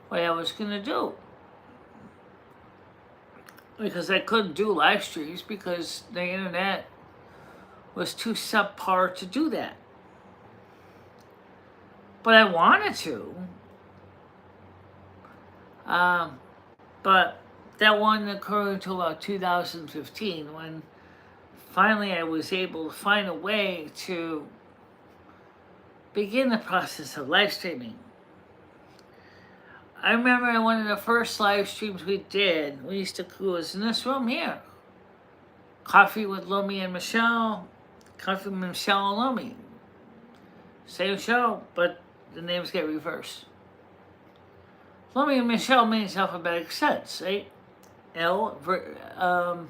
A: what I was going to do. because I couldn't do live streams because the internet was too subpar to do that. But I wanted to. But that wasn't occurring until about 2015 when finally I was able to find a way to begin the process of live streaming. I remember one of the first live streams we did, we used to do was in this room here. Coffee with Lomi and Michelle, Coffee with Michelle and Lomi. Same show, but the names get reversed. Lomi and Michelle means alphabetic sense, right? And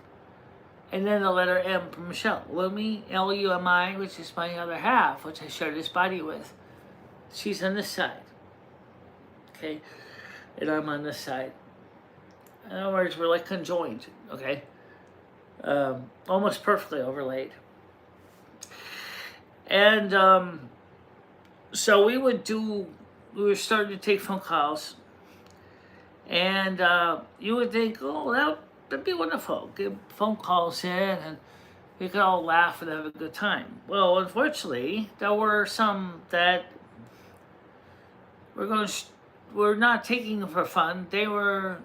A: then the letter M for Michelle. Lumi, Lumi, which is my other half, which I share this body with. She's on this side. Okay? And I'm on this side. In other words, we're like conjoined, okay? Almost perfectly overlaid. And so we were starting to take phone calls. And you would think, oh, that'd be wonderful. Get phone calls in and we could all laugh and have a good time. Well, unfortunately, there were some that were not taking it for fun. They were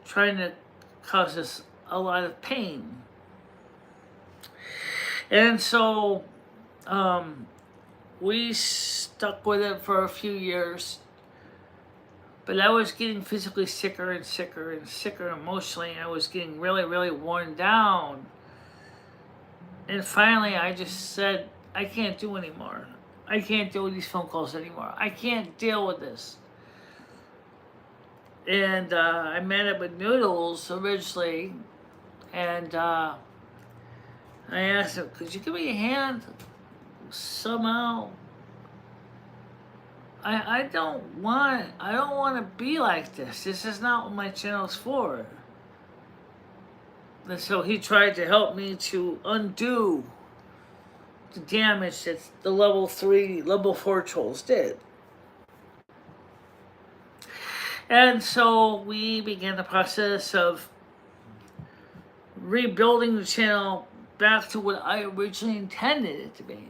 A: trying to cause us a lot of pain. And so we stuck with it for a few years. But I was getting physically sicker and sicker and sicker emotionally. I was getting really, really worn down. And finally, I just said, I can't do anymore. I can't deal with these phone calls anymore. I can't deal with this. And I met up with Noodles originally. And I asked him, could you give me a hand somehow? I don't want to be like this. This is not what my channel's for. And so he tried to help me to undo the damage that the level 4 trolls did. And so we began the process of rebuilding the channel back to what I originally intended it to be.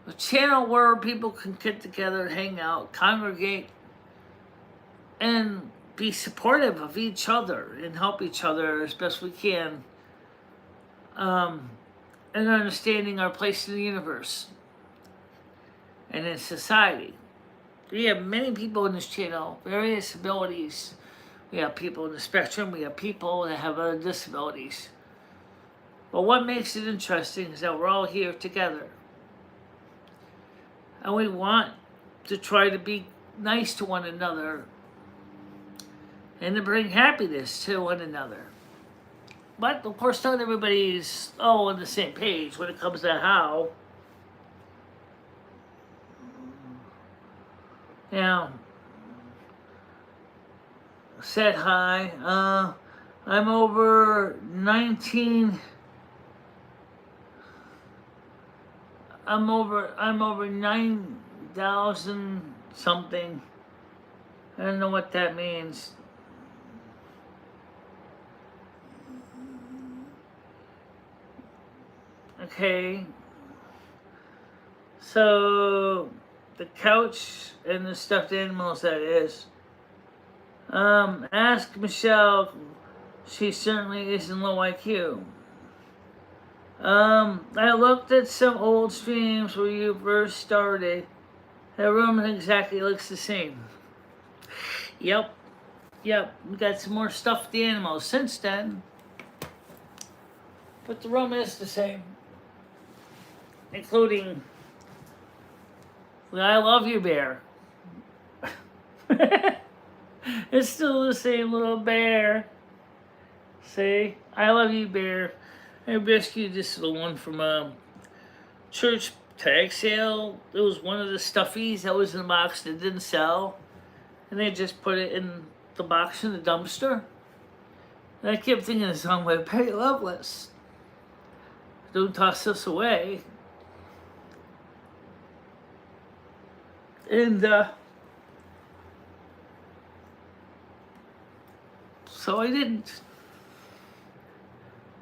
A: A channel where people can get together, hang out, congregate, and be supportive of each other and help each other as best we can, and understanding our place in the universe and in society. We have many people in this channel, various abilities. We have people in the spectrum, we have people that have other disabilities. But what makes it interesting is that we're all here together. And we want to try to be nice to one another and to bring happiness to one another. But of course, not everybody's all on the same page when it comes to how. Now, said hi. I'm over 19. I'm over 9,000 something. I don't know what that means. Okay. So the couch and the stuffed animals, that is. Ask Michelle. She certainly isn't low IQ. I looked at some old streams where you first started. That room exactly looks the same. Yep. We got some more stuffed animals since then. But the room is the same. Including the I Love You bear. It's still the same little bear. See? I Love You bear. I rescued this little one from a church tag sale. It was one of the stuffies that was in the box that didn't sell. And they just put it in the box in the dumpster. And I kept thinking of the song by Perry Loveless. Don't toss this away. And So I didn't.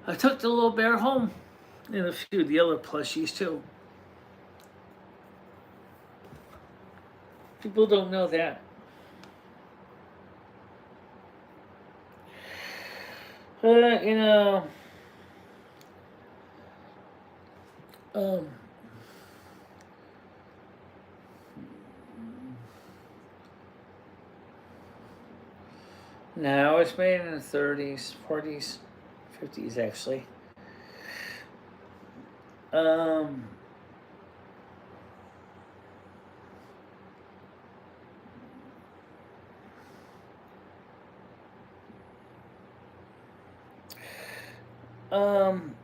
A: I took the little bear home and a few of the other plushies too. People don't know that. You know, um, no, it's made in the 30s, 40s, 50s actually. Um, um,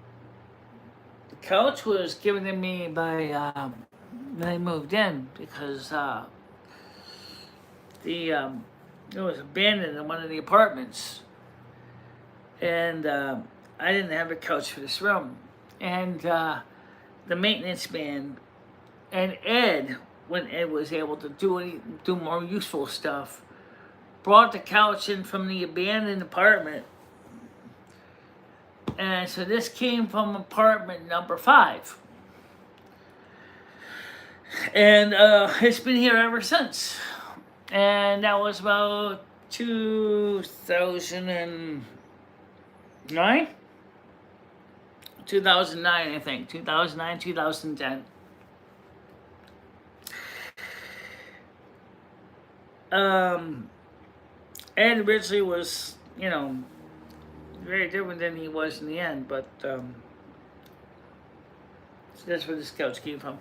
A: the couch was given to me by when I moved in because it was abandoned in one of the apartments, and I didn't have a couch for this room, and the maintenance man and Ed, when Ed was able to do more useful stuff, brought the couch in from the abandoned apartment. And so this came from apartment number 5. And it's been here ever since. And that was about 2009? 2009, I think. 2009, 2010. Ed originally was, you know, very different than he was in the end, but so that's where this couch came from.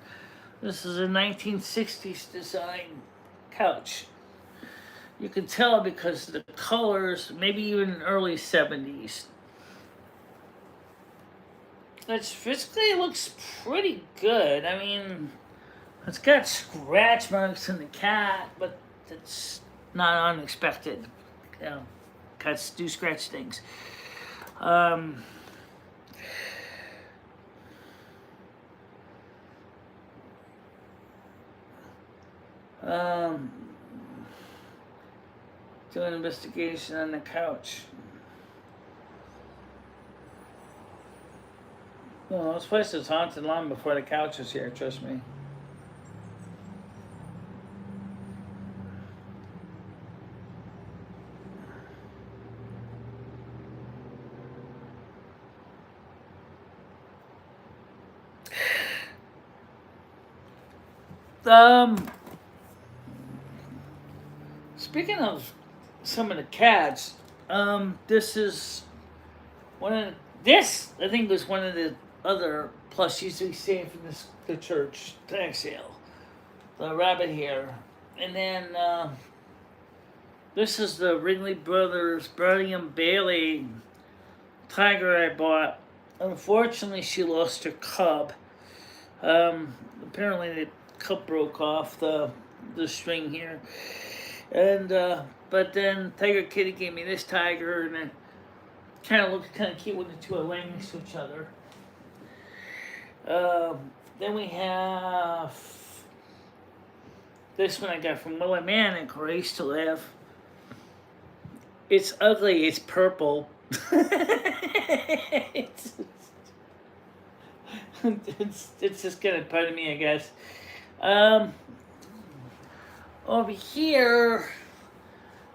A: This is a 1960s design couch. You can tell because of the colors, maybe even early 70s. It physically looks pretty good. I mean, it's got scratch marks in the cat, but it's not unexpected. You know, cats do scratch things. Do an investigation on the couch. Well, this place was haunted long before the couch was here, trust me. Speaking of some of the cats, this is one of this I think was one of the other plushies we saved from the church tag sale. The rabbit here, and then this is the Ringley Brothers Birmingham Bailey tiger I bought. Unfortunately, she lost her cub. Apparently, the cub broke off the string here, and but then Tiger Kitty gave me this tiger, and it kind of looks kind of cute when the two are laying next to each other. Then we have this one I got from Willie Manic, where I used to live. It's ugly. It's purple. it's just gonna pardon me, I guess. Over here,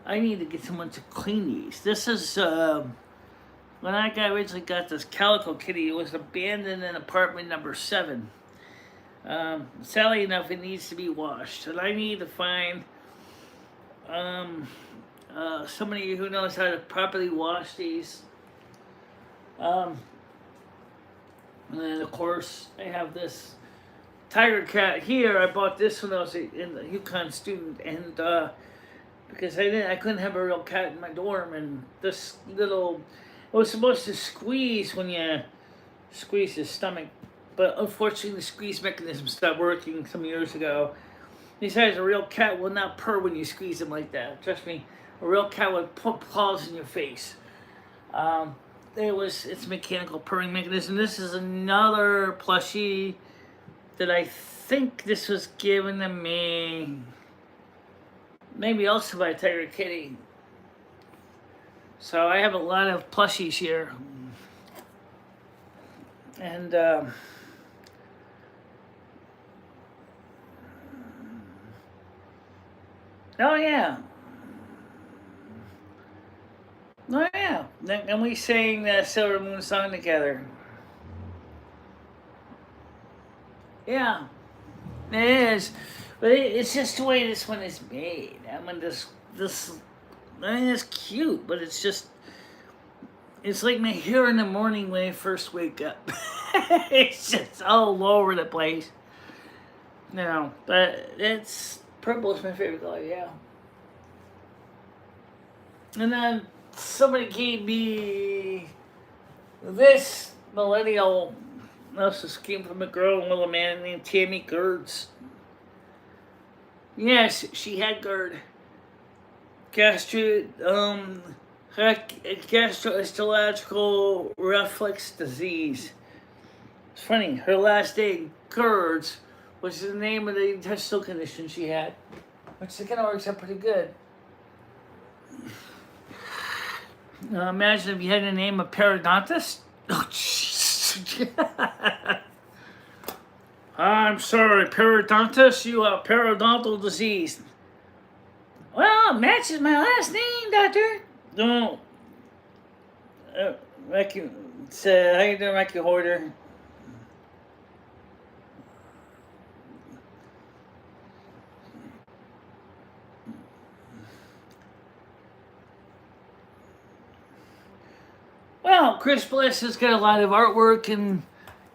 A: I need to get someone to clean these. This is when I originally got this Calico Kitty. It was abandoned in apartment number 7. Sadly enough, it needs to be washed, and I need to find somebody who knows how to properly wash these. And then of course I have this tiger cat here. I bought this when I was in the UConn student, and because I couldn't have a real cat in my dorm, and this little, it was supposed to squeeze when you squeeze his stomach, but unfortunately the squeeze mechanism stopped working some years ago. Besides, a real cat will not purr when you squeeze him like that. Trust me, a real cat would put paws in your face. It's a mechanical purring mechanism. This is another plushie that I think this was given to me, maybe also by Tiger Kitty. So I have a lot of plushies here. And oh yeah, oh yeah, and we sang the Silver Moon song together. Yeah, it is, but it's just the way this one is made. I mean, this, I mean, it's cute, but it's like my hair in the morning when I first wake up. It's just all over the place. No, but it's purple is my favorite color. Yeah. And then somebody gave me this millennial. This came from a girl with a man named Tammy Gerds. Yes, she had GERD. Gastroenterological reflux disease. It's funny, her last name, GERDS, was the name of the intestinal condition she had, which kind of works out pretty good. Imagine if you had the name of periodontis. Oh, jeez. I'm sorry, periodontis, you have periodontal disease. Well, it matches my last name, doctor. No. Ricky, how you doing, Ricky Hoarder? Well, Chris Bliss has got a lot of artwork and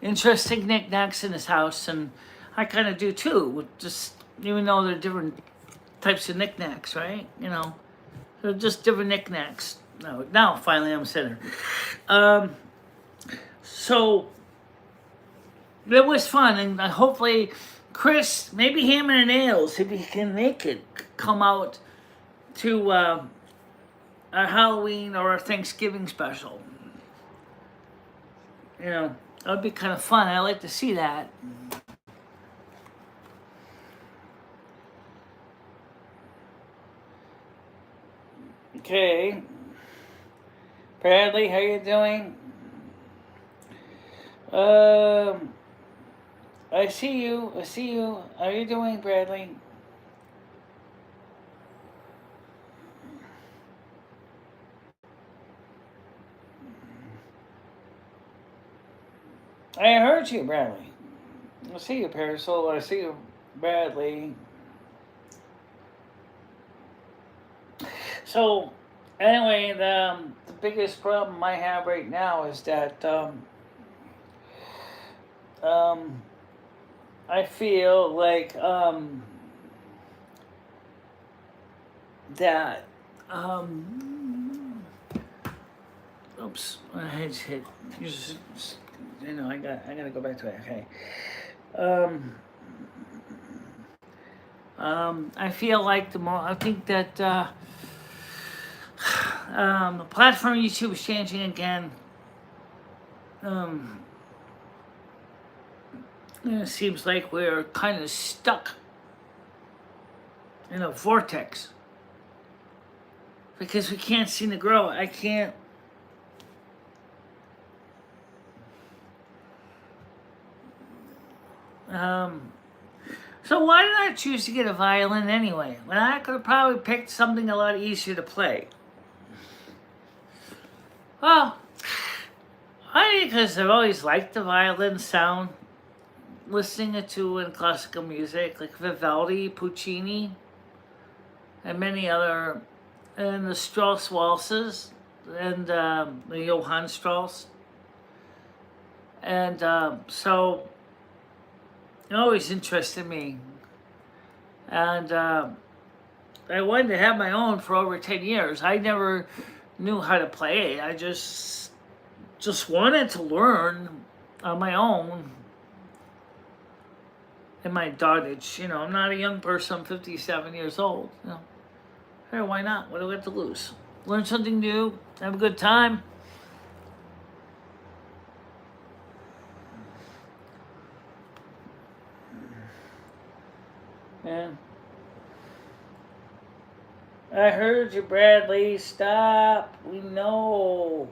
A: interesting knickknacks in his house, and I kind of do too. Just even though they're different types of knickknacks, right? You know, they're just different knickknacks. No, now finally I'm center. So it was fun, and hopefully Chris, maybe Hammer and Nails, if he can make it, come out to our Halloween or our Thanksgiving special. You know, that would be kind of fun. I like to see that. Okay. Bradley, how you doing? I see you. I see you. How you doing, Bradley? I heard you, Bradley. I see you, Parasol. I see you, Bradley. So, anyway, the biggest problem I have right now is that I feel like that oops, my head's hit. You know, I gotta go back to it. Okay. I feel like I think that the platform YouTube is changing again. It seems like we're kind of stuck in a vortex because we can't seem to grow. I can't. So why did I choose to get a violin anyway? When I could have probably picked something a lot easier to play. Well, because I've always liked the violin sound. Listening to in classical music, like Vivaldi, Puccini, and many other, and the Strauss waltzes, and the Johann Strauss. And so it always interested me. And I wanted to have my own for over 10 years. I never knew how to play it. I just wanted to learn on my own in my dotage. You know, I'm not a young person. I'm 57 years old. You know, hey, why not? What do I have to lose? Learn something new. Have a good time. Yeah. I heard you, Bradley. Stop. We know.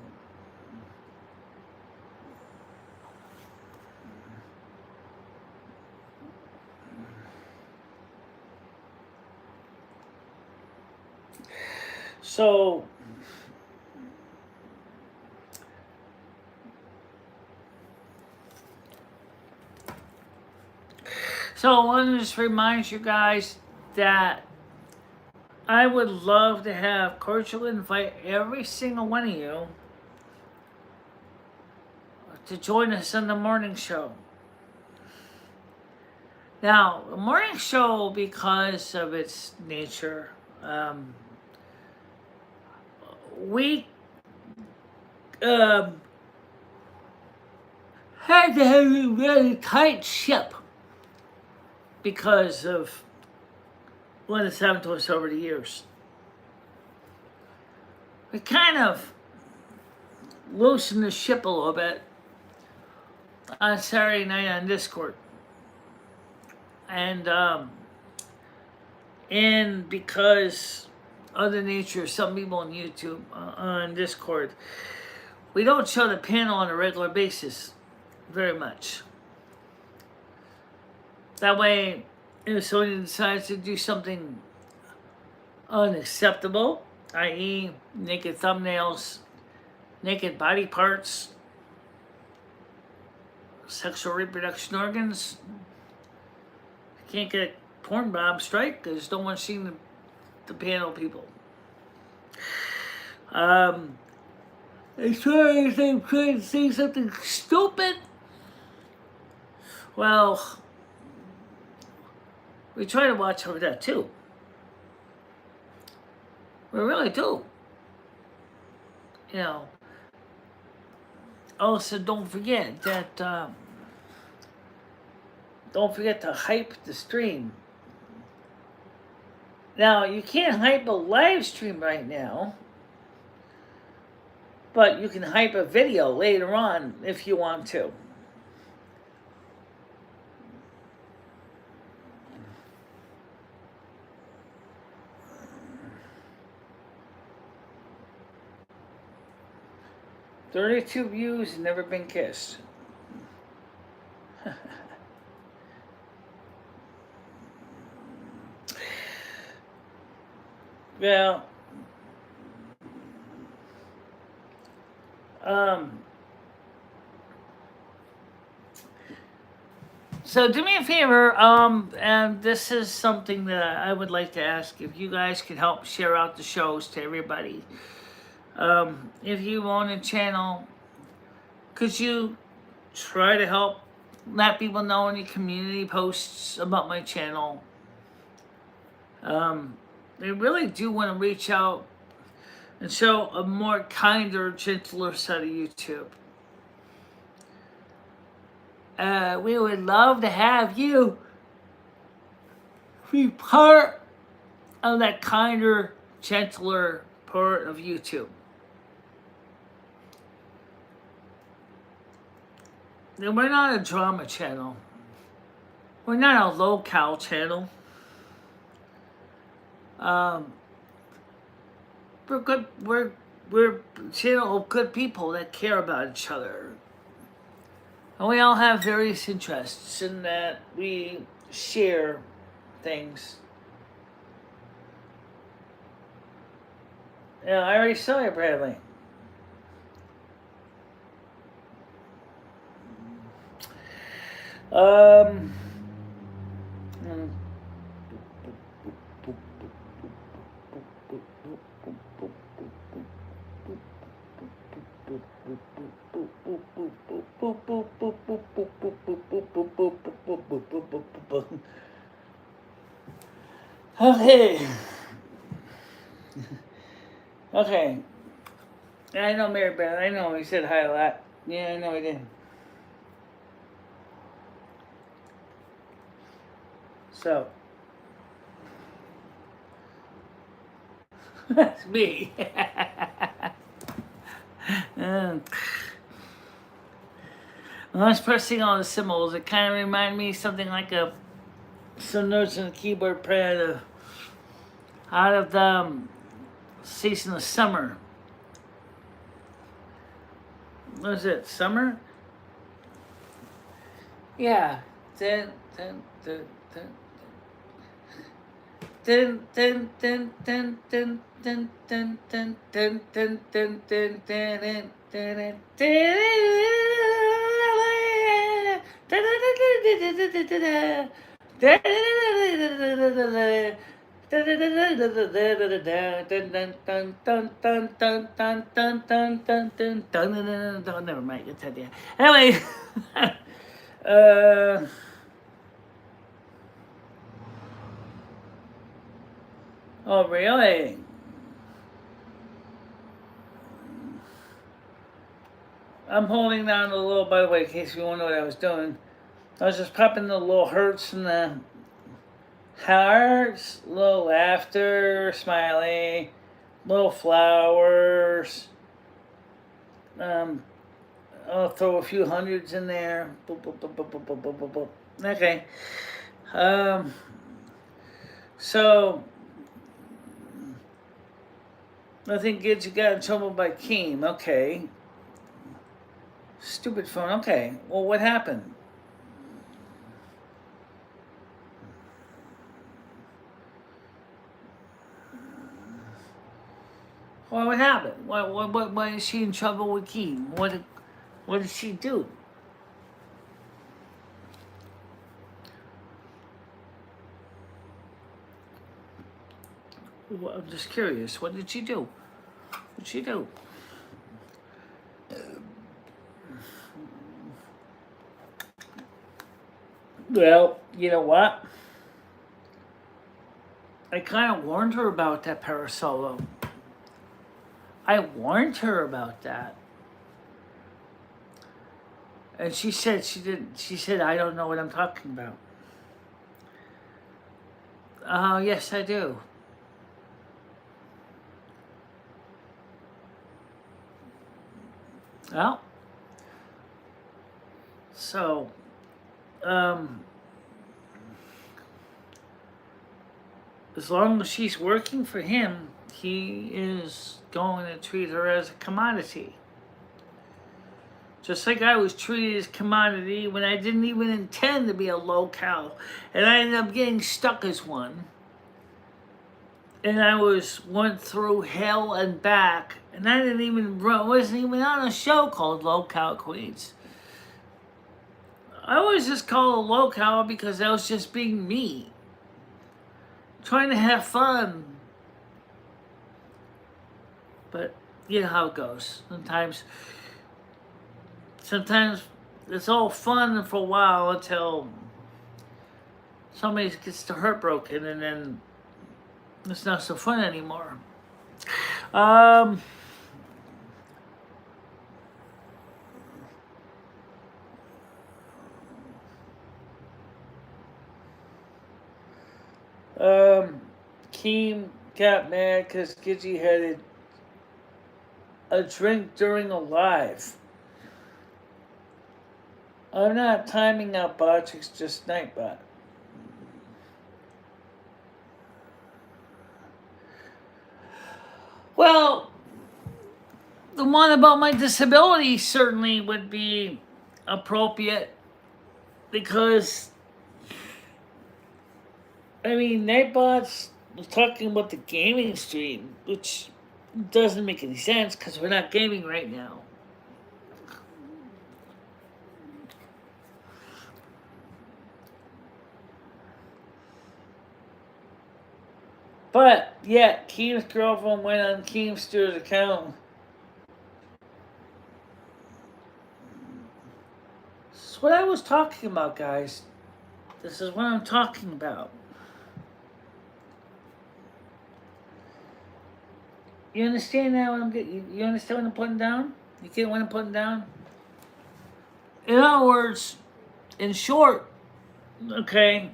A: So, I want to just remind you guys that I would love to have cordial invite every single one of you to join us on the morning show. Now, the morning show, because of its nature, we had to have a really tight ship because of what has happened to us over the years. We kind of loosened the ship a little bit on Saturday night on Discord. And because of the nature of some people on YouTube, on Discord, we don't show the panel on a regular basis very much. That way, if somebody decides to do something unacceptable, i.e. naked thumbnails, naked body parts, sexual reproduction organs, you can't get a porn bomb strike because no one's seen the panel people. As far as I'm trying to say something stupid, well, we try to watch over that too. We really do. You know. Also, don't forget that. Don't forget to hype the stream. Now, you can't hype a live stream right now, but you can hype a video later on if you want to. "32 views, never been kissed." Well, so do me a favor, and this is something that I would like to ask if you guys could help share out the shows to everybody. If you own a channel, could you try to help let people know any community posts about my channel? I really do want to reach out and show a more kinder, gentler side of YouTube. We would love to have you be part of that kinder, gentler part of YouTube. And we're not a drama channel. We're not a low-cal channel. We're good. We're a channel of good people that care about each other, and we all have various interests in that we share things. Yeah, I already saw you, Bradley. Okay. Okay. I know Mary Beth. I know he said hi a lot. Yeah, I know he did. So. That's me. I was pressing all the symbols. It kind of reminded me of something like some notes on the keyboard pad of out of the season of summer. What is it? Summer? Yeah. Dun, dun, dun, dun. Dun, dun, dun, dun, dun, dun, dun, dun, dun, dun, dun, dun, dun, dun, never mind, it's idea. Anyway, uh, oh really? I'm holding down a little, by the way, in case you wonder what I was doing. I was just popping the little hearts and the hearts, little laughter, smiley, little flowers. I'll throw a few hundreds in there. Boop, boop, boop, boop, boop, boop, boop, boop, boop. Okay. So I think Gidget got in trouble by Keem. Okay. Stupid phone. Okay. Well, what happened? Well, what happened? Why is she in trouble with Keem? What did she do? Well, I'm just curious. What did she do? What did she do? Well, you know what? I kind of warned her about that Parasolo. I warned her about that. And she said she didn't. She said, I don't know what I'm talking about. Yes, I do. Well, so, as long as she's working for him, he is going to treat her as a commodity. Just like I was treated as commodity when I didn't even intend to be a locale, and I ended up getting stuck as one. And I went through hell and back, and I wasn't even on a show called Locale Queens. I was just called a locale because I was just being me, trying to have fun. But you know how it goes. Sometimes it's all fun for a while until somebody gets their heart broken, and then it's not so fun anymore. Keem got mad because Gidget had a drink during a live. I'm not timing out bots, it's just Nightbot. Well, the one about my disability certainly would be appropriate because, I mean, Nightbot was talking about the gaming stream, which doesn't make any sense because we're not gaming right now. But yet, Keem's girlfriend went on Keemster's account. This is what I was talking about, guys. This is what I'm talking about. You understand now what I'm getting? You understand what I'm putting down? You get what I'm putting down? In other words, in short, okay.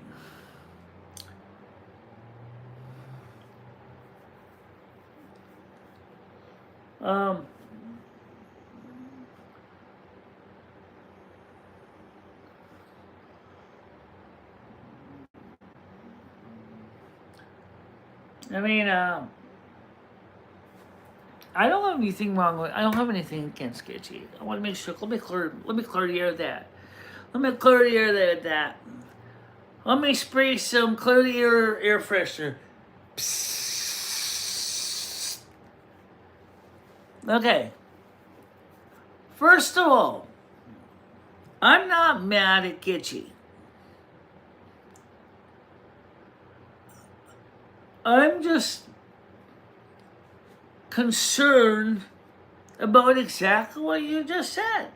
A: I mean, I don't have anything wrong with. I don't have anything against Gitchy. I want to make sure. Let me clear. Let me clear the air of that. Let me clear the air of that. Let me spray some clear the air freshener. Psst. Okay. First of all, I'm not mad at Gitchy. I'm just concerned about exactly what you just said.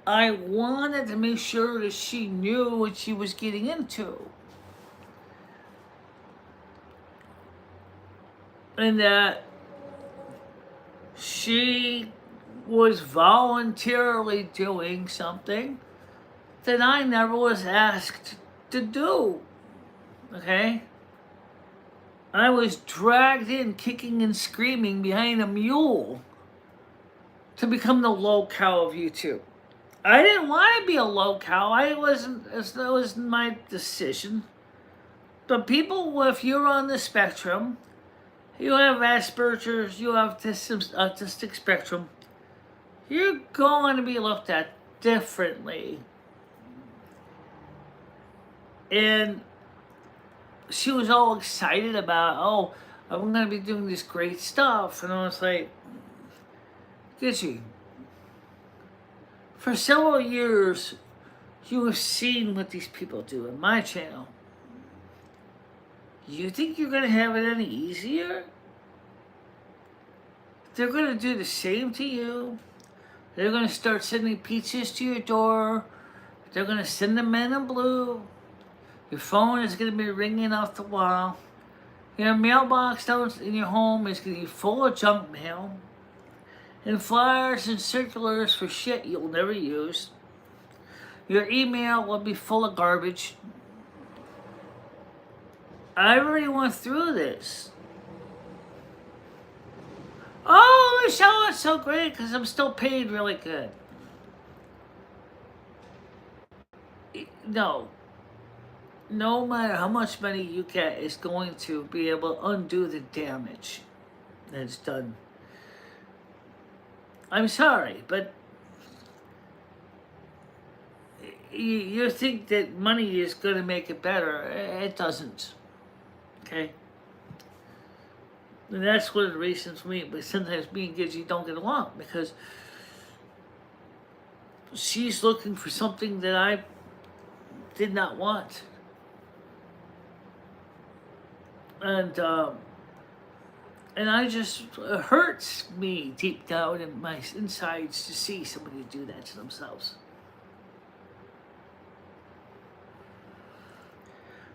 A: I wanted to make sure that she knew what she was getting into. And that she was voluntarily doing something that I never was asked to do. Okay? I was dragged in kicking and screaming behind a mule to become the low cow of YouTube. I didn't want to be a low cow. That wasn't my decision. But people, if you're on the spectrum, you have Asperger's, you have autistic spectrum, you're going to be looked at differently. And she was all excited about, oh, I'm going to be doing this great stuff. And I was like, Gitchy, for several years, you have seen what these people do in my channel. You think you're going to have it any easier? They're going to do the same to you. They're going to start sending pizzas to your door. They're going to send the men in blue. Your phone is going to be ringing off the wall. Your mailbox down in your home is going to be full of junk mail. And flyers and circulars for shit you'll never use. Your email will be full of garbage. I already went through this. Oh, Michelle, it's so great because I'm still paid really good. No. No matter how much money you get is going to be able to undo the damage that's done. I'm sorry, but you think that money is going to make it better. It doesn't. Okay? And that's one of the reasons but sometimes me and Gidgey don't get along, because she's looking for something that I did not want. And I just, it hurts me deep down in my insides to see somebody do that to themselves.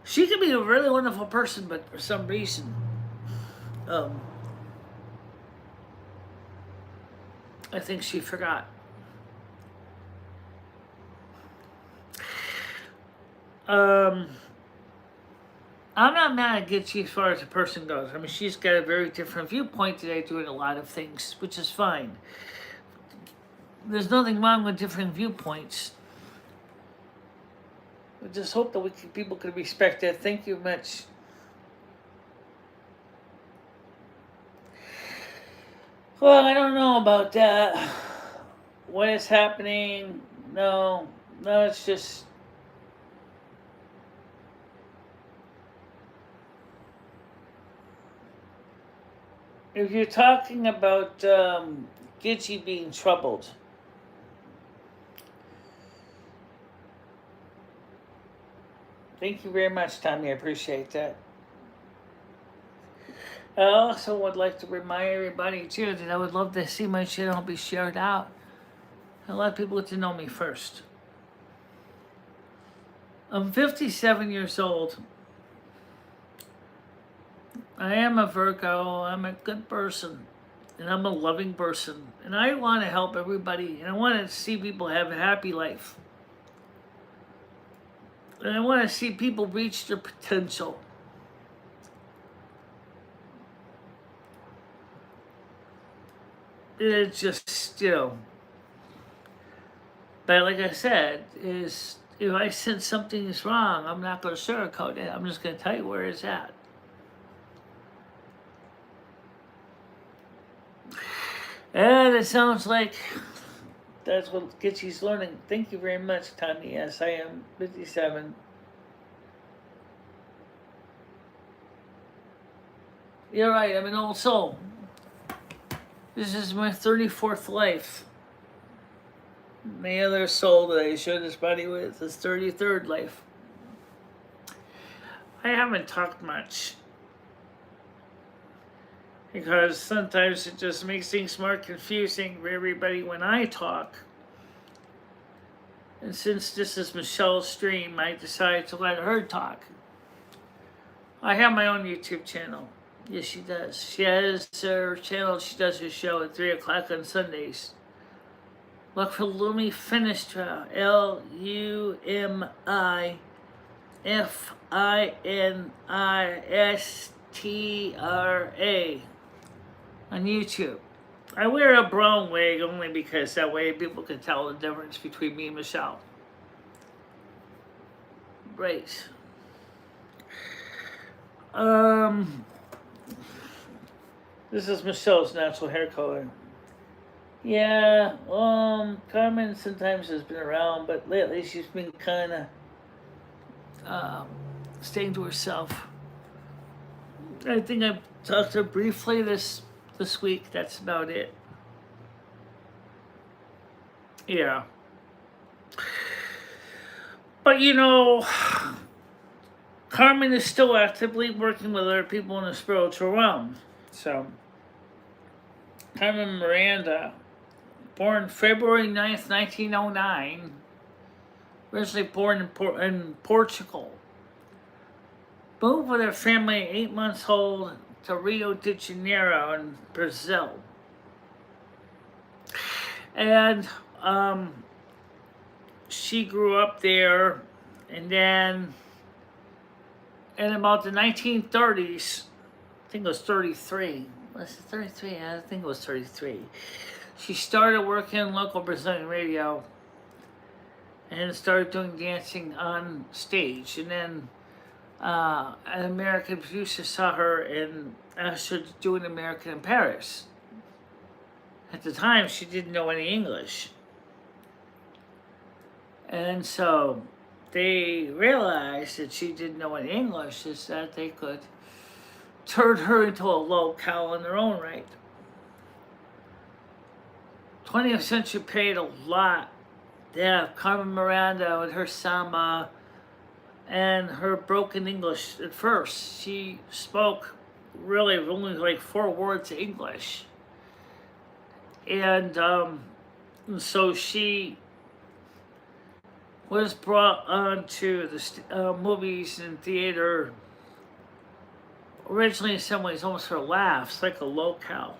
A: She could be a really wonderful person, but for some reason, I think she forgot. I'm not mad at Gitchy as far as a person goes. I mean, she's got a very different viewpoint today, doing a lot of things, which is fine. There's nothing wrong with different viewpoints. I just hope that people can respect that. Thank you much. Well, I don't know about that. What is happening? No, it's just... If you're talking about Gitchy being troubled, thank you very much, Tommy. I appreciate that. I also would like to remind everybody, too, that I would love to see my channel be shared out. A lot of people get to know me first. I'm 57 years old. I am a Virgo. I'm a good person. And I'm a loving person. And I want to help everybody. And I want to see people have a happy life. And I want to see people reach their potential. It's just, But like I said, if I sense something is wrong, I'm not going to sugarcoat it. I'm just going to tell you where it's at. And it sounds like that's what Gitchy's learning. Thank you very much, Tommy. Yes, I am 57. You're right, I'm an old soul. This is my 34th life. The other soul that I share this body with is 33rd life. I haven't talked much because sometimes it just makes things more confusing for everybody when I talk. And since this is Michelle's stream, I decided to let her talk. I have my own YouTube channel. Yes, she does. She has her channel. She does her show at 3 o'clock on Sundays. Look for Lumi Finistra. LUMIFINISTRA on YouTube. I wear a brown wig only because that way people can tell the difference between me and Michelle. Right. This is Michelle's natural hair color. Yeah, Carmen sometimes has been around, but lately she's been kind of staying to herself. I think I've talked to her briefly this week. That's about it. Yeah. But you know, Carmen is still actively working with other people in the spiritual realm. So, Carmen Miranda, born February 9th, 1909, originally born in Portugal. Moved with her family 8 months old to Rio de Janeiro in Brazil. And she grew up there, and then in about the 1930s, I think it was 33. Was it 33? I think it was 33. She started working in local Brazilian radio and started doing dancing on stage. And then an American producer saw her and asked her to do an American in Paris. At the time, she didn't know any English. And so they realized that she didn't know any English, is that they could turn her into a locale in their own right. 20th century paid a lot. Yeah, Carmen Miranda with her samba and her broken English at first. She spoke really only like 4 words of English. And so she was brought onto the movies and theater, originally in some ways almost for laughs, like a locale.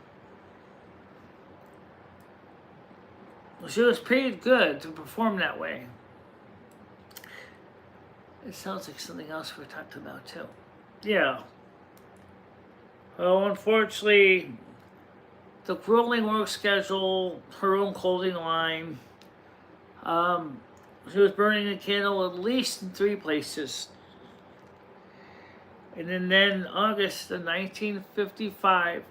A: She was paid good to perform that way. It sounds like something else we're talking about too. Yeah. Well, unfortunately, the grueling work schedule, her own clothing line, she was burning a candle at least in 3 places. And then August of 1955,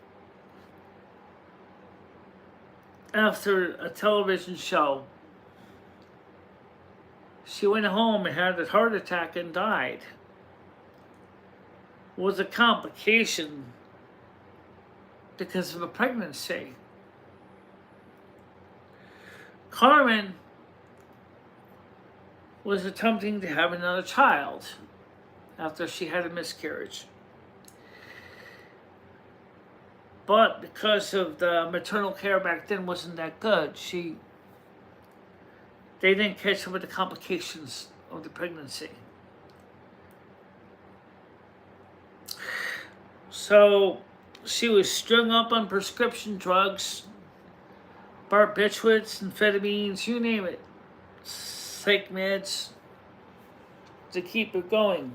A: after a television show, she went home and had a heart attack and died. It was a complication because of a pregnancy. Carmen was attempting to have another child after she had a miscarriage. But because of the maternal care back then wasn't that good, they didn't catch up with the complications of the pregnancy. So she was strung up on prescription drugs, barbiturates, amphetamines, you name it, psych meds, to keep her going,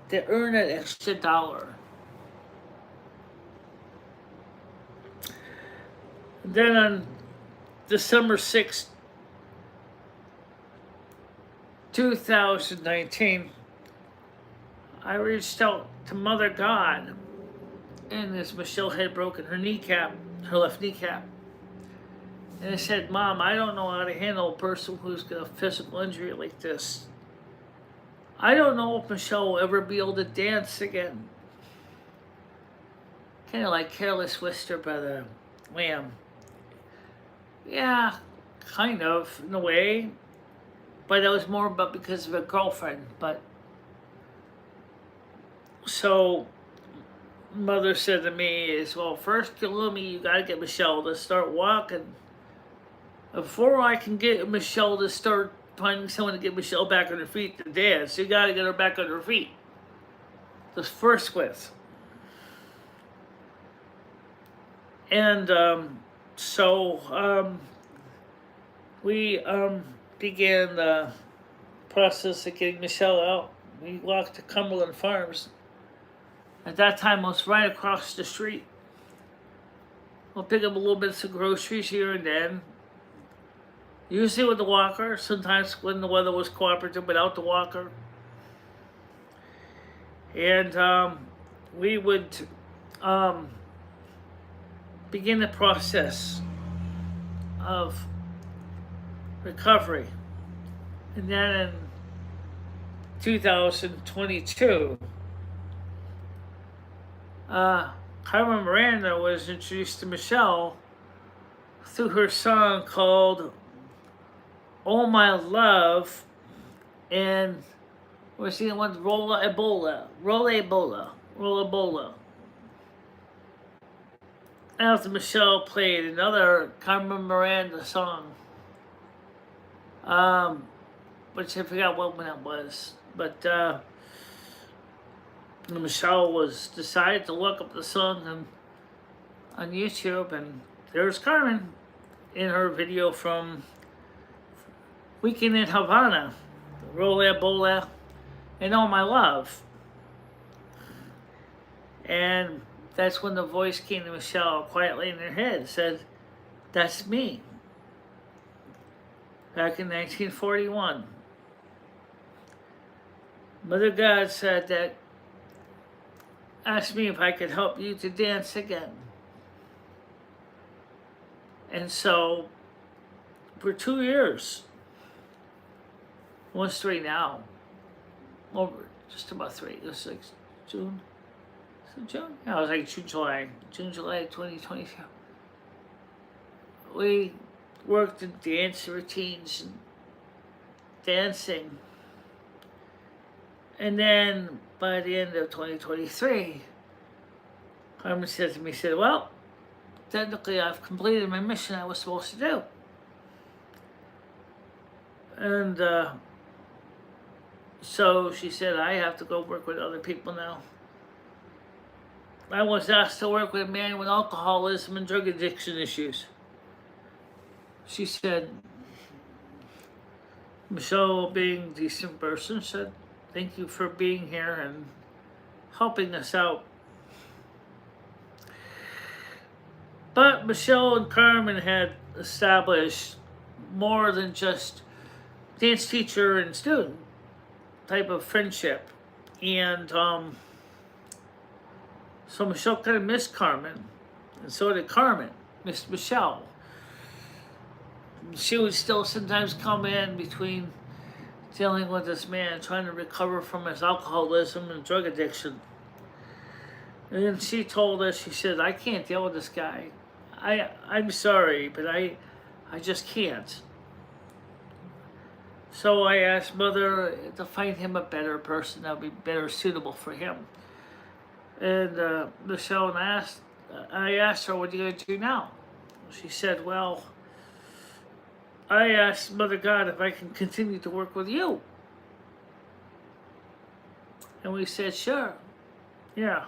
A: to earn an extra $1. Then on December 6th, 2019, I reached out to Mother God, and as Michelle had broken her kneecap, her left kneecap, And I said, Mom, I don't know how to handle a person who's got a physical injury like this. I don't know if Michele will ever be able to dance again. Kind of like Careless Whisper by the Wham. Yeah, kind of, in a way. But that was more about because of a girlfriend. But so Mother said to me is, well, first, Kalumi, you got to get Michele to start walking. Before I can get Michele to start finding someone to get Michele back on her feet to dance, you got to get her back on her feet. The first with. And we began the process of getting Michele out. We walked to Cumberland Farms. At that time, I was right across the street. We'll pick up a little bit of groceries here and then. Usually with the walker, sometimes when the weather was cooperative without the walker. And we would begin the process of recovery. And then in 2022, Carmen Miranda was introduced to Michele through her song called Oh My Love, and we're singing one, Rolla Ebola. After Michele played another Carmen Miranda song, which I forgot what one it was, but Michele was decided to look up the song on YouTube, and there's Carmen in her video from Weekend in Havana, Rolla Ebola, and Oh My Love. And that's when the voice came to Michele quietly in her head and said, that's me. Back in 1941. Mother God said that, asked me if I could help you to dance again. And so, for 2 years, almost 3 now, over just about 3, it was like June. June? Yeah, it was like July 2022. We worked in dance routines and dancing. And then by the end of 2023, Carmen said to me, well, technically I've completed my mission I was supposed to do. And so she said, I have to go work with other people now. I was asked to work with a man with alcoholism and drug addiction issues. She said, Michele, being a decent person, said, thank you for being here and helping us out. But Michele and Carmen had established more than just dance teacher and student type of friendship. And so Michele kind of missed Carmen, and so did Carmen, missed Michele. She would still sometimes come in between dealing with this man, trying to recover from his alcoholism and drug addiction. And she told us, she said, I can't deal with this guy. I'm sorry, but I just can't. So I asked Mother to find him a better person that would be better suitable for him. And Michele I asked her, what are you going to do now? She said, well, I asked Mother God if I can continue to work with you. And we said, sure. Yeah.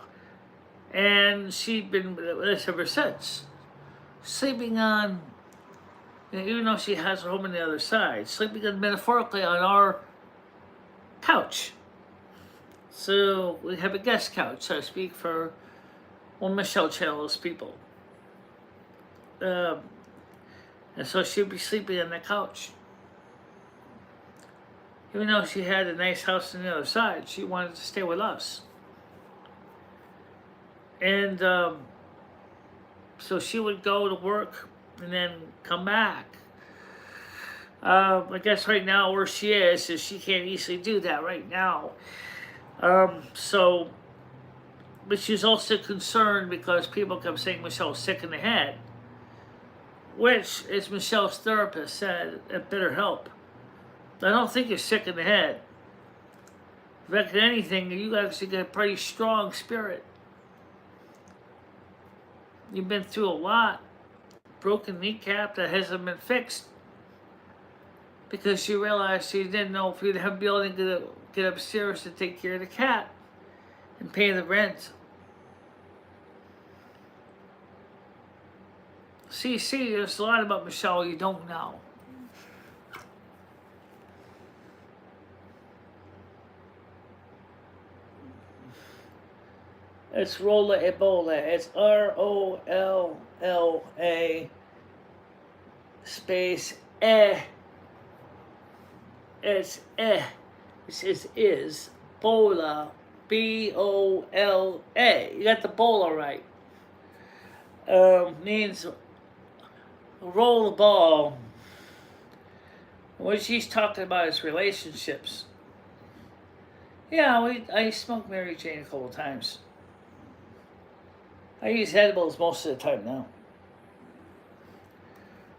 A: And she'd been with us ever since. Sleeping on, even though she has her home on the other side, sleeping on, metaphorically on our couch. So we have a guest couch, so to speak, for when Michele channels people. And so she'd be sleeping on the couch. Even though she had a nice house on the other side, she wanted to stay with us. And so she would go to work and then come back. I guess right now where she is she can't easily do that right now. So, but she's also concerned because people kept saying Michelle's sick in the head, which, as Michelle's therapist said at BetterHelp, I don't think you're sick in the head. If I can anything, you actually got a pretty strong spirit. You've been through a lot. Broken kneecap that hasn't been fixed because you realized you didn't know if you'd be able to get upstairs to take care of the cat and pay the rent. See, there's a lot about Michelle you don't know. It's Rolla Ebola. It's ROLLA space It's This is Bola, BOLA. You got the Bola right. Means roll the ball. What she's talking about is relationships. Yeah, I smoked Mary Jane a couple times. I use edibles most of the time now.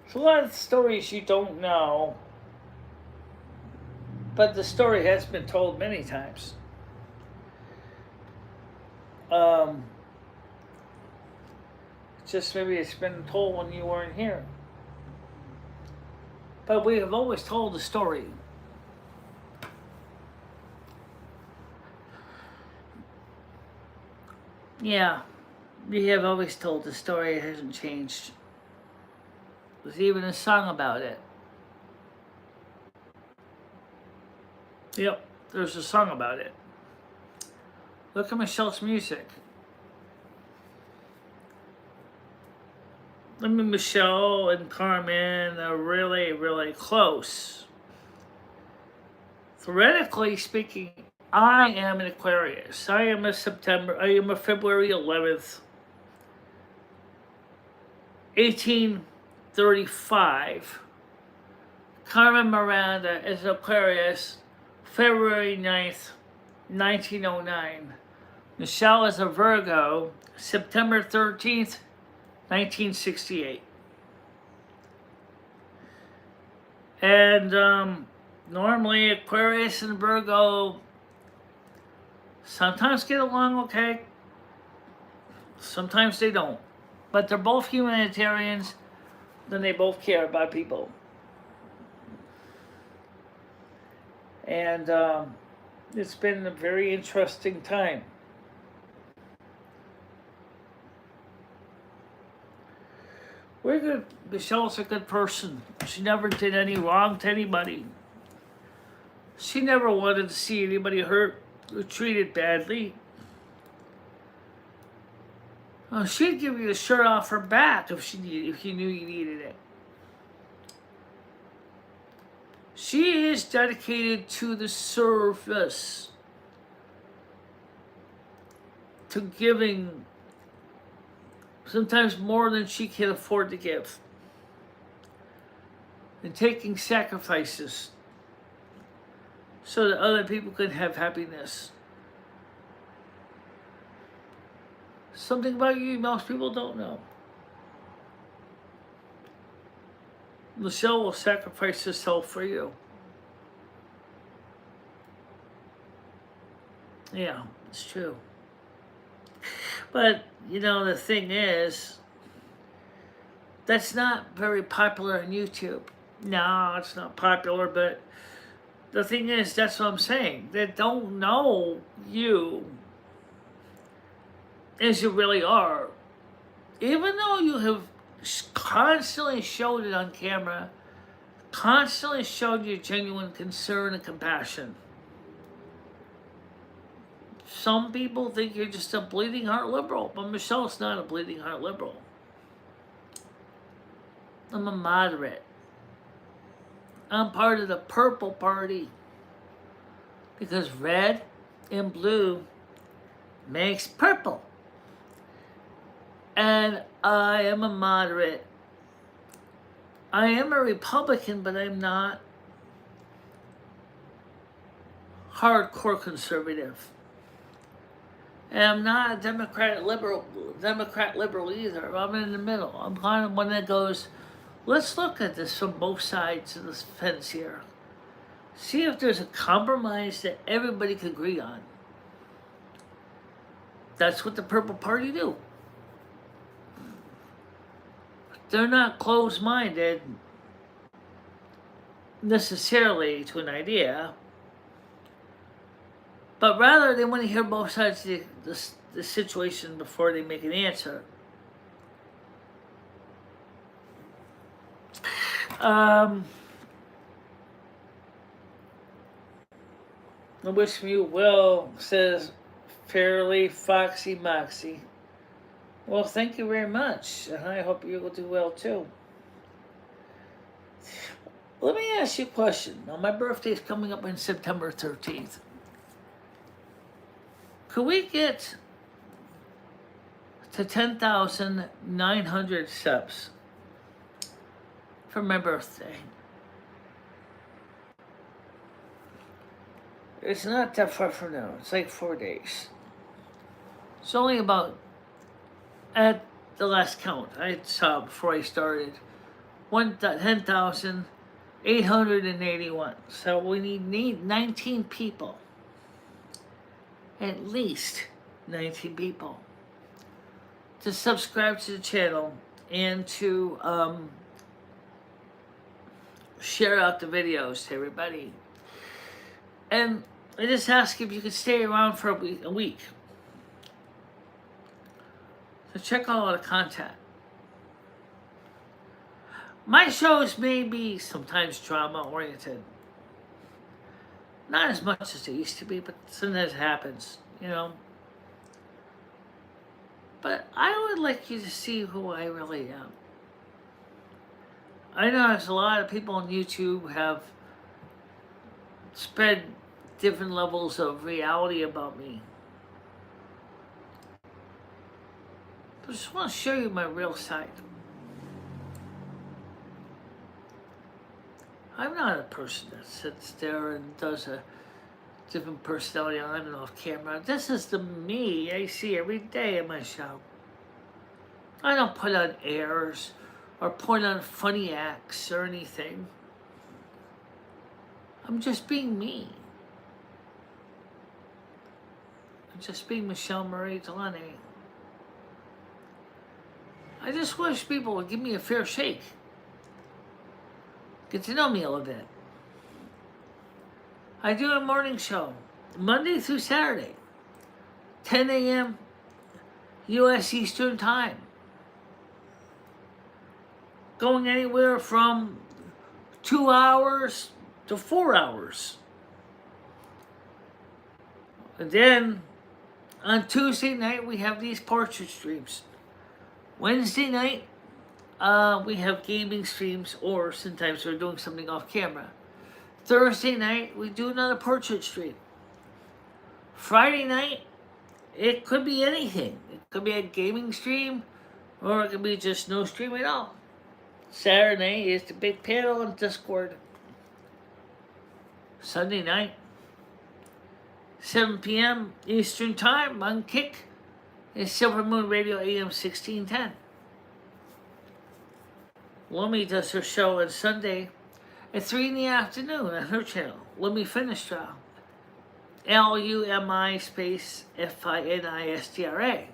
A: There's a lot of stories you don't know, but the story has been told many times. Just maybe it's been told when you weren't here. But we have always told the story. Yeah, we have always told the story. It hasn't changed. There's even a song about it. Yep, there's a song about it. Look at Michelle's music. I mean, Michelle and Carmen are really, really close. Theoretically speaking, I am an Aquarius. I am a February 11th, 1835. Carmen Miranda is Aquarius, February 9th, 1909. Michelle is a Virgo, September 13th, 1968. And normally Aquarius and Virgo sometimes get along okay, sometimes they don't. But they're both humanitarians, then they both care about people. And it's been a very interesting time. We're good. Michelle's a good person. She never did any wrong to anybody. She never wanted to see anybody hurt or treated badly. She'd give you the shirt off her back if she knew you needed it. She is dedicated to the service, to giving, sometimes more than she can afford to give, and taking sacrifices so that other people can have happiness. Something about you most people don't know. Michelle will sacrifice herself for you. Yeah, it's true. But, you know, the thing is, that's not very popular on YouTube. No, it's not popular, but the thing is, that's what I'm saying. They don't know you as you really are. Even though you have constantly showed it on camera, constantly showed your genuine concern and compassion. Some people think you're just a bleeding heart liberal, but Michelle's not a bleeding heart liberal. I'm a moderate. I'm part of the purple party because red and blue makes purple. And I am a moderate. I am a Republican, but I'm not hardcore conservative. And I'm not a Democrat liberal either. I'm in the middle. I'm kind of one that goes, let's look at this from both sides of the fence here. See if there's a compromise that everybody can agree on. That's what the Purple Party do. They're not closed-minded necessarily to an idea, but rather they want to hear both sides of the situation before they make an answer. I wish you well, says Fairly Foxy Moxie. Well, thank you very much, and I hope you will do well too. Let me ask you a question. Now, my birthday is coming up on September 13th. Could we get to 10,900 subs for my birthday? It's not that far from now. It's like 4 days. It's only about, at the last count I saw before I started, 10,881. So we need 19 people. At least 19 people to subscribe to the channel and to share out the videos to everybody. And I just ask if you could stay around for a week. So check out all the content. My shows may be sometimes drama-oriented. Not as much as they used to be, but sometimes it happens, you know. But I would like you to see who I really am. I know there's a lot of people on YouTube have spread different levels of reality about me. But I just want to show you my real side. I'm not a person that sits there and does a different personality on and off camera. This is the me I see every day in my show. I don't put on airs or put on funny acts or anything. I'm just being me. I'm just being Michele Marie Dalene. I just wish people would give me a fair shake. Get to know me a little bit. I do a morning show, Monday through Saturday, 10 a.m. U.S. Eastern Time. Going anywhere from 2 hours to 4 hours. And then on Tuesday night, we have these portrait streams. Wednesday night, we have gaming streams, or sometimes we're doing something off camera. Thursday night, we do another portrait stream. Friday night, it could be anything. It could be a gaming stream, or it could be just no stream at all. Saturday is the big panel on Discord. Sunday night, 7 p.m. Eastern Time on Kick is Silver Moon Radio AM 1610. Lummi does her show on Sunday at 3 in the afternoon on her channel, Lummi Finistra. Lummi space Finistra.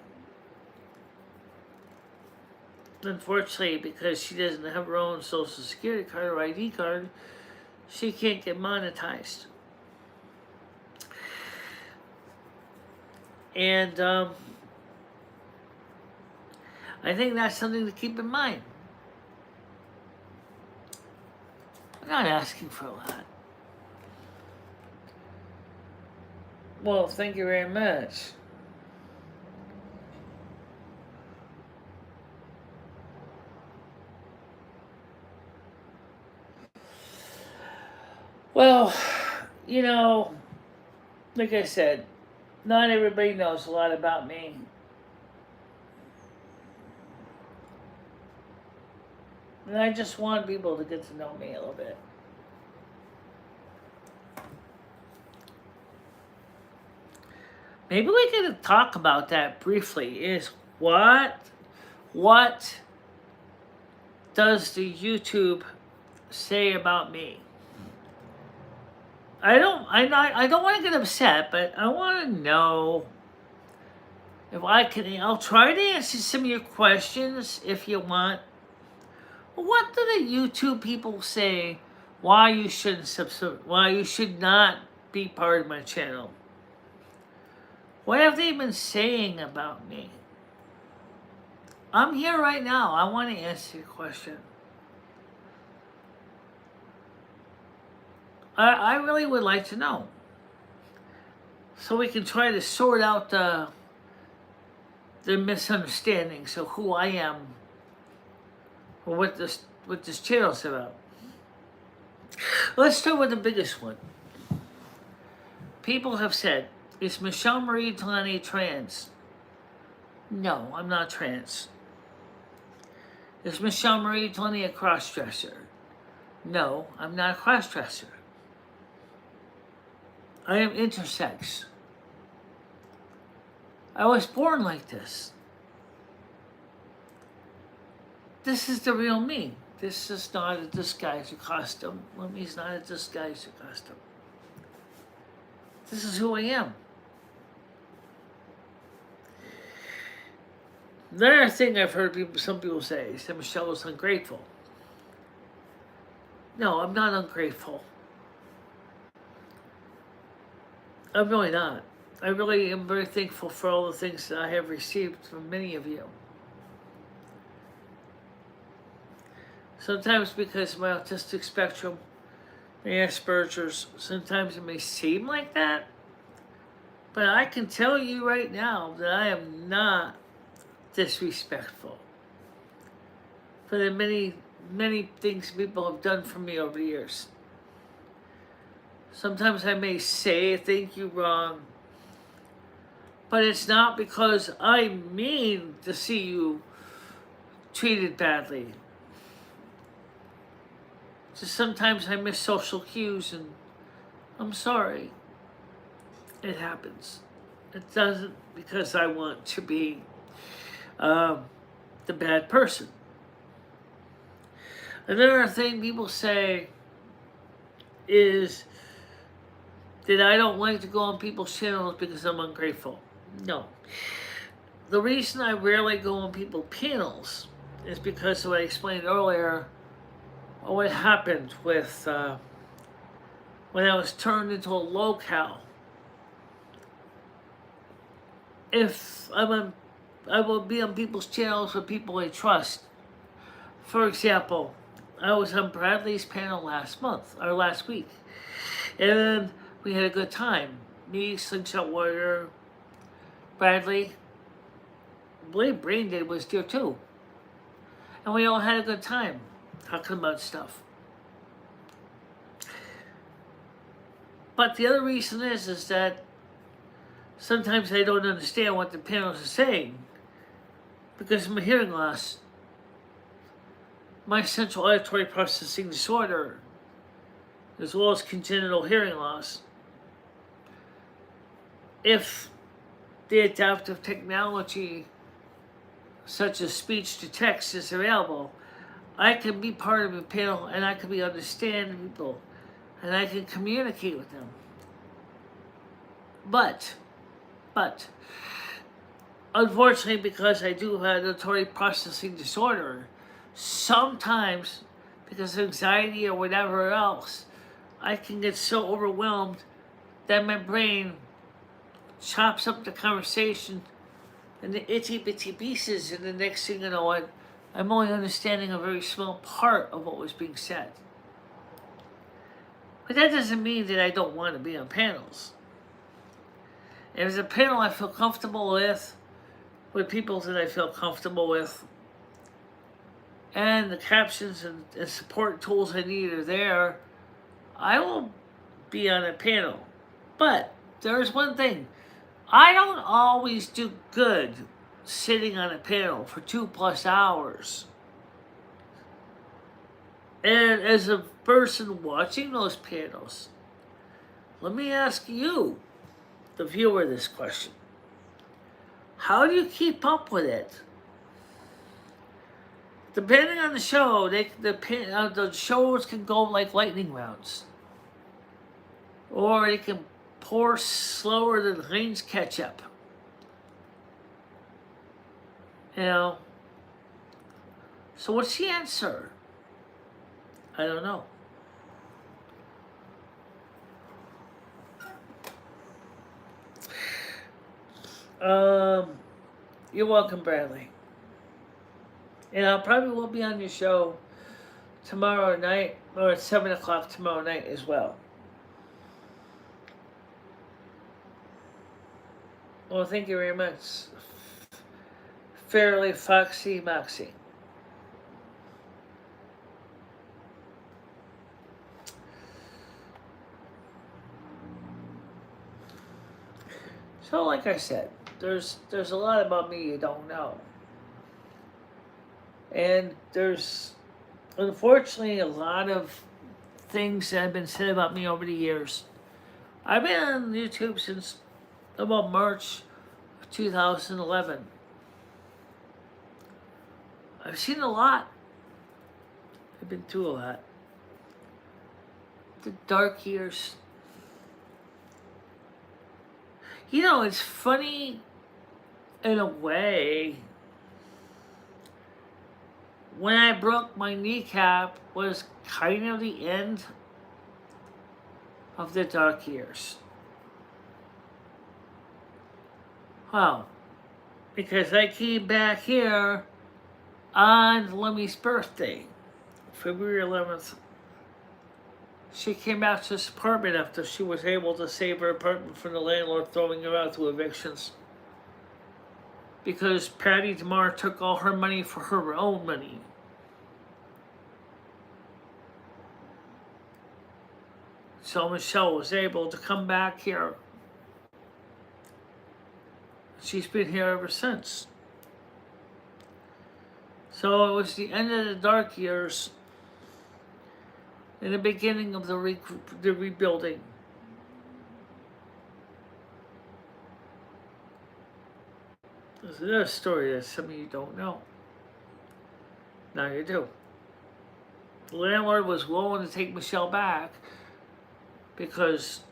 A: Unfortunately, because she doesn't have her own social security card or ID card, she can't get monetized. And I think that's something to keep in mind. I'm not asking for a lot. Well, thank you very much. Well, you know, like I said, not everybody knows a lot about me. And I just want people to get to know me a little bit. Maybe we can talk about that briefly. Is what does the YouTube say about me? I don't want to get upset, but I want to know if I can. I'll try to answer some of your questions if you want. What do the YouTube people say? Why you shouldn't subscribe? Why you should not be part of my channel? What have they been saying about me? I'm here right now. I want to answer your question. I really would like to know. So we can try to sort out the misunderstandings of who I am or what this channel's about. Let's start with the biggest one. People have said, is Michele Marie Dalene trans? No, I'm not trans. Is Michele Marie Dalene a cross-dresser? No, I'm not a cross-dresser. I am intersex. I was born like this. This is the real me. This is not a disguise or costume. Me's not a disguise or costume. This is who I am. Another thing I've heard some people say is that Michele is ungrateful. No, I'm not ungrateful. I'm really not. I really am very thankful for all the things that I have received from many of you. Sometimes because of my autistic spectrum, my Asperger's, sometimes it may seem like that. But I can tell you right now that I am not disrespectful for the many things people have done for me over the years. Sometimes I may say thank you wrong, but it's not because I mean to see you treated badly. Just sometimes I miss social cues, and I'm sorry. It happens. It doesn't because I want to be the bad person. Another thing people say is that I don't like to go on people's channels because I'm ungrateful. No. The reason I rarely go on people's panels is because of what I explained earlier, or what happened with when I was turned into a locale. If I will be on people's channels with people I trust. For example, I was on Bradley's panel last week, and we had a good time. Me, Slingshot Warrior, Bradley, I believe Brain Dead was there too. And we all had a good time talking about stuff. But the other reason is that sometimes I don't understand what the panels are saying because of my hearing loss, my central auditory processing disorder, as well as congenital hearing loss. If the adaptive technology, such as speech to text, is available, I can be part of a panel and I can be understanding people and I can communicate with them. But, unfortunately, because I do have auditory processing disorder, sometimes, because of anxiety or whatever else, I can get so overwhelmed that my brain chops up the conversation into itty bitty pieces, and the next thing you know, I'm only understanding a very small part of what was being said. But that doesn't mean that I don't want to be on panels. If there's a panel I feel comfortable with people that I feel comfortable with, and the captions and support tools I need are there, I will be on a panel. But there's one thing. I don't always do good sitting on a panel for 2+ hours. And as a person watching those panels, let me ask you, the viewer, this question. How do you keep up with it? Depending on the show, the shows can go like lightning rounds. Or they can pour slower than rains ketchup. You know? So what's the answer? I don't know. You're welcome, Bradley. And I probably will be on your show tomorrow night, or at 7 o'clock tomorrow night as well. Well, thank you very much. Fairly Foxy Moxie. So, like I said, there's a lot about me you don't know. And there's, unfortunately, a lot of things that have been said about me over the years. I've been on YouTube since about March of 2011. I've seen a lot. I've been through a lot. The dark years. You know, it's funny in a way. When I broke my kneecap was kind of the end of the dark years. Wow. Because I came back here on Lemmy's birthday, February 11th. She came back to this apartment after she was able to save her apartment from the landlord throwing her out through evictions. Because Patty DeMar took all her money for her own money. So Michelle was able to come back here. She's been here ever since. So it was the end of the dark years and the beginning of the rebuilding. There's another story that some of you don't know. Now you do. The landlord was willing to take Michelle back because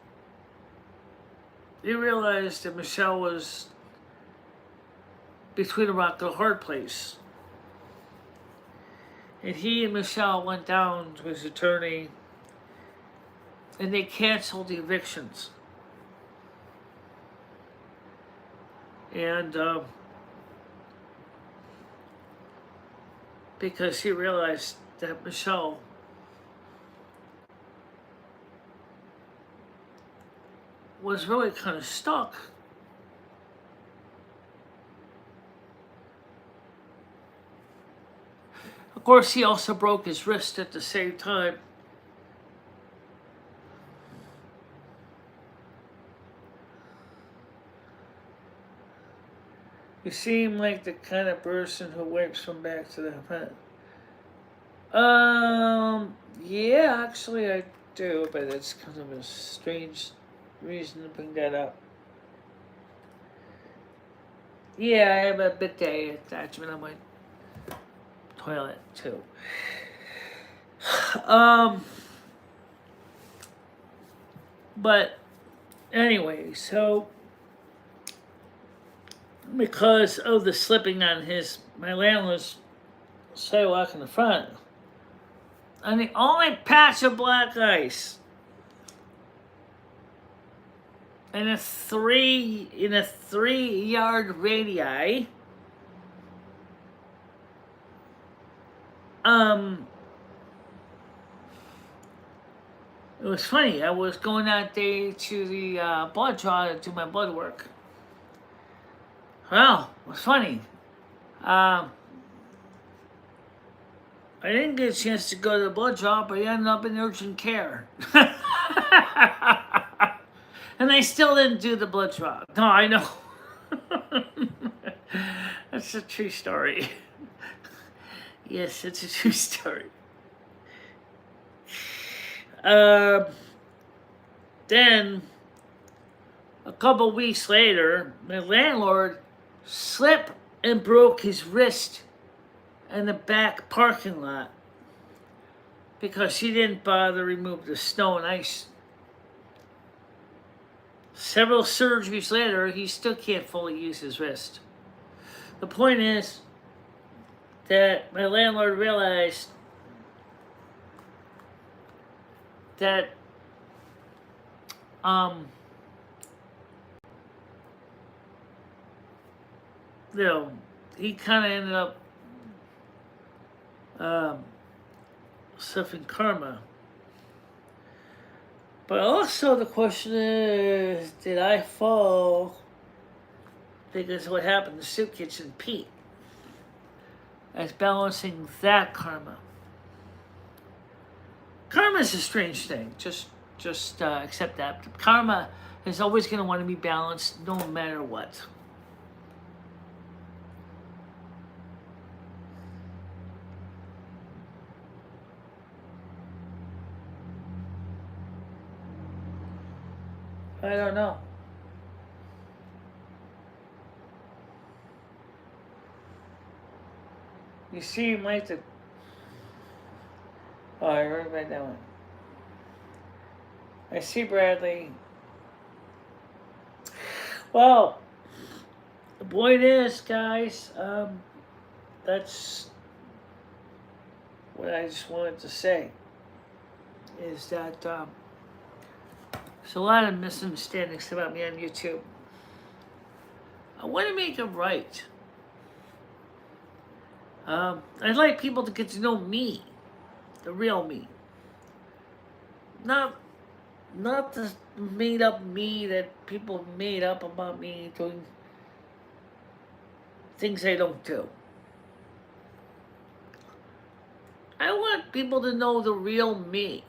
A: he realized that Michelle was between a rock and a hard place. And he and Michelle went down to his attorney and they canceled the evictions. And because he realized that Michelle was really kind of stuck. Of course, he also broke his wrist at the same time. You seem like the kind of person who wipes from back to the front. Yeah, actually I do, but it's kind of a strange reason to bring that up. Yeah, I have a bidet attachment on my toilet too. But anyway, so because of the slipping on my landlord's sidewalk in the front, and the only patch of black ice in a 3-yard radii, it was funny. I was going that day to the blood draw to do my blood work. Well, it was funny. I didn't get a chance to go to the blood draw, but I ended up in urgent care. And I still didn't do the blood draw. No, I know. That's a true story. Yes, it's a true story. Then, a couple weeks later, my landlord slipped and broke his wrist in the back parking lot because he didn't bother to remove the snow and ice. Several surgeries later, he still can't fully use his wrist. The point is that my landlord realized that he kind of ended up suffering karma. But also the question is, did I fall because of what happened to Soup Kitchen Pete? As balancing that karma. Karma is a strange thing. Just accept that. Karma is always going to want to be balanced no matter what. I don't know. You see, might the... Oh, I already read that one. I see Bradley. Well, the point is, guys, that's what I just wanted to say. Is that there's a lot of misunderstandings about me on YouTube. I want to make it right. I'd like people to get to know me, the real me. Not the made up me that people made up about me doing things I don't do. I want people to know the real me.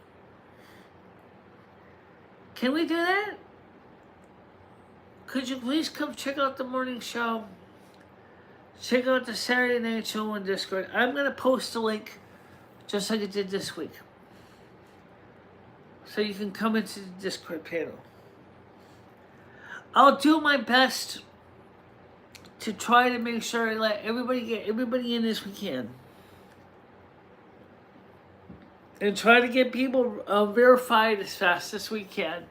A: Can we do that? Could you please come check out the morning show? Check out the Saturday night show on Discord. I'm going to post a link just like I did this week. So you can come into the Discord panel. I'll do my best to try to make sure I let everybody in as we can. And try to get people verified as fast as we can.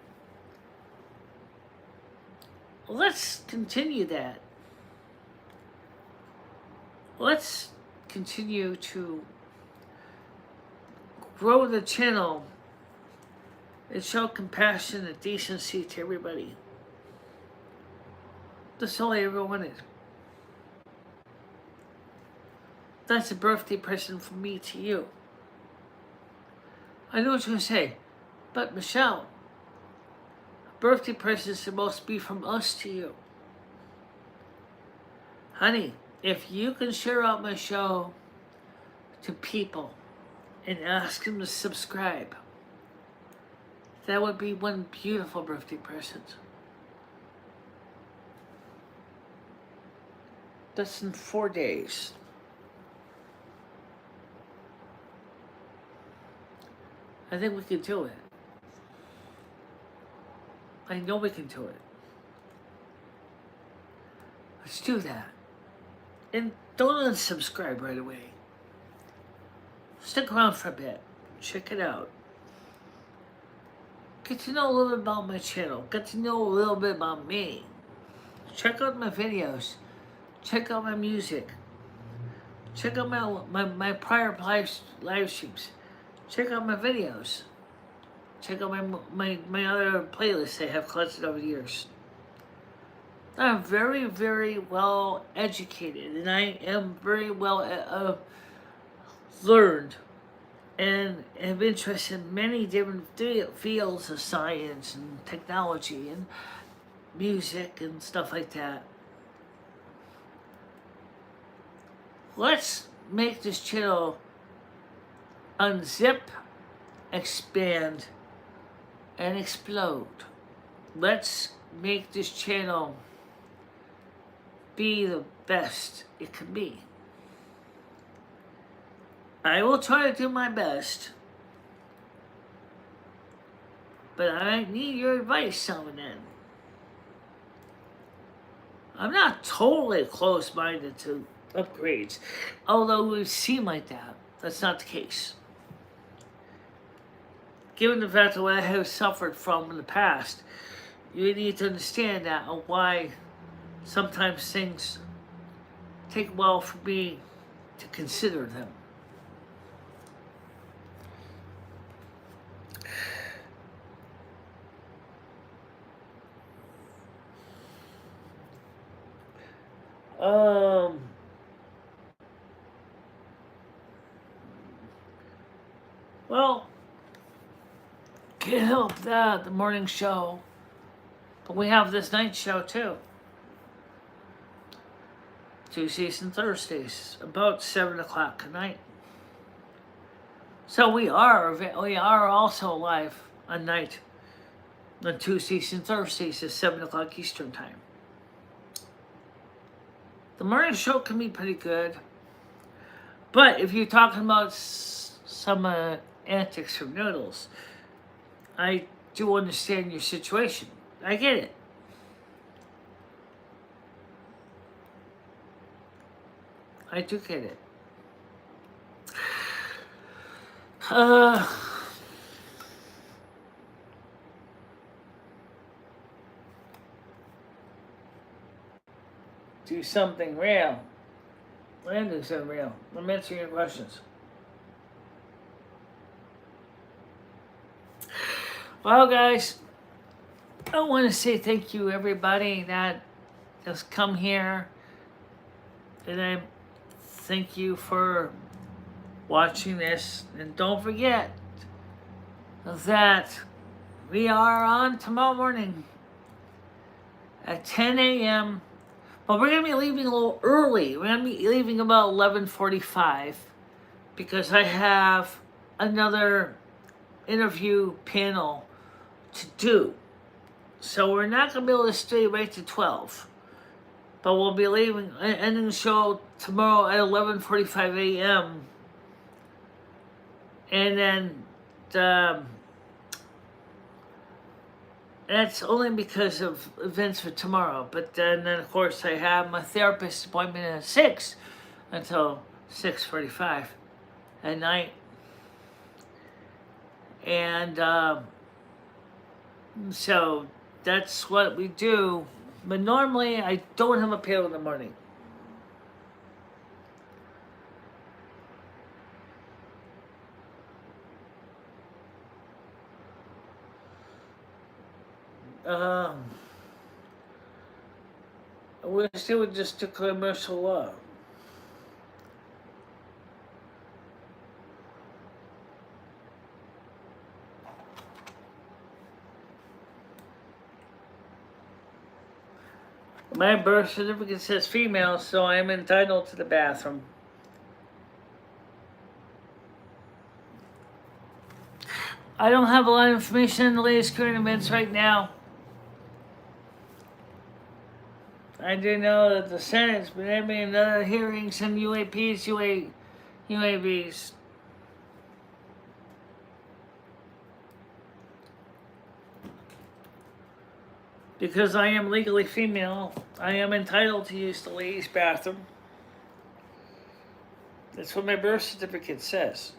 A: Let's continue that. Let's continue to grow the channel and show compassion and decency to everybody. That's all I ever wanted. That's a birthday present from me to you. I know what you're going to say, but Michelle, a birthday present is supposed to be from us to you. Honey, if you can share out my show to people and ask them to subscribe, that would be one beautiful birthday present. That's in 4 days. I think we can do it. I know we can do it. Let's do that. And don't unsubscribe right away. Stick around for a bit. Check it out. Get to know a little bit about my channel. Get to know a little bit about me. Check out my videos. Check out my music. Check out my prior live streams. Check out my videos. Check out my other playlists I have collected over the years. I'm very, very well educated, and I am very well learned, and have interest in many different fields of science and technology and music and stuff like that. Let's make this channel unzip, expand, and explode. Let's make this channel be the best it can be. I will try to do my best but I need your advice now and then. I'm not totally closed-minded to upgrades, although it would seem like that. That's not the case. Given the fact of what I have suffered from in the past, you need to understand that and why sometimes things take a while for me to consider them. Well, can't help that, the morning show. But we have this night show too. Tuesdays and Thursdays, about 7 o'clock at night. So we are also live on night on Tuesdays and Thursdays at 7 o'clock Eastern time. The morning show can be pretty good. But if you're talking about some antics from Noodles, I do understand your situation. I get it. I do get it. Do something real. When do something real? I'm answering your questions. Well, guys, I want to say thank you, everybody that has come here. And I thank you for watching this. And don't forget that we are on tomorrow morning at 10 a.m. But we're going to be leaving a little early. We're going to be leaving about 11:45 because I have another interview panel to do. So we're not going to be able to stay right to 12. But we'll be ending the show tomorrow at 11:45 a.m. And then that's only because of events for tomorrow. But then of course, I have my therapist appointment at 6 until 6:45 at night. And so that's what we do. But normally, I don't have a panel in the morning. I wish they would just declare martial law. My birth certificate says female, so I am entitled to the bathroom. I don't have a lot of information on the latest current events right now. I do know that the Senate's been having another hearings on UAPs, UAVs. Because I am legally female, I am entitled to use the ladies' bathroom. That's what my birth certificate says.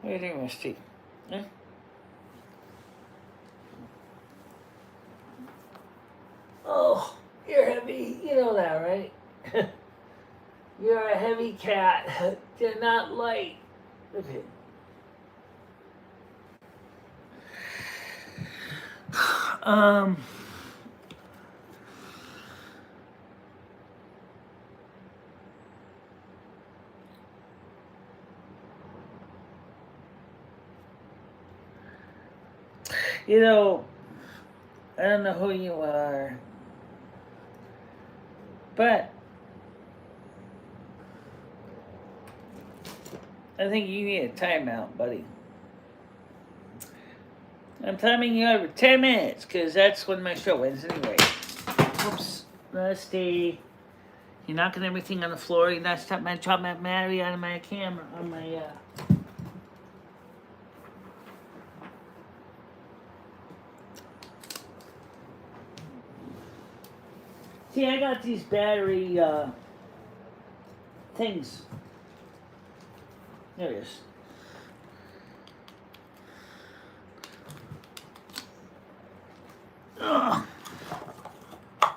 A: What do you think, Misty? Eh? Oh, you're heavy. You know that, right? You're a heavy cat. You're not light. Okay. You know, I don't know who you are, but I think you need a timeout, buddy. I'm timing you over 10 minutes, because that's when my show ends anyway. Oops, Rusty. You're knocking everything on the floor. You're not stopping my drop my battery out of my camera, on my, See, I got these battery things. There it is. Ugh.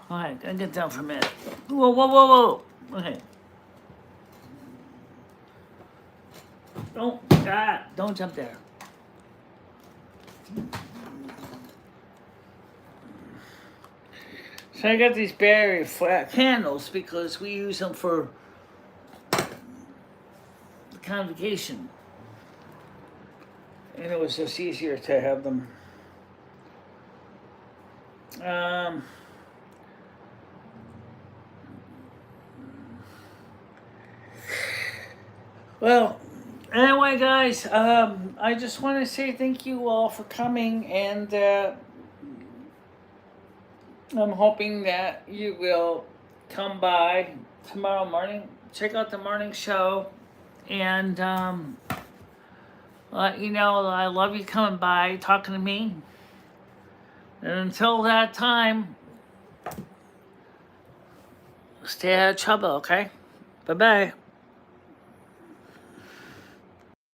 A: Alright, gotta get down for a minute. Whoa, whoa, whoa, whoa. Okay. Don't jump there. So I got these battery flat candles because we use them for the convocation. And it was just easier to have them. Well, anyway, guys, I just want to say thank you all for coming, and I'm hoping that you will come by tomorrow morning, check out the morning show, and let you know that I love you coming by, talking to me. And until that time, stay out of trouble, okay? Bye-bye.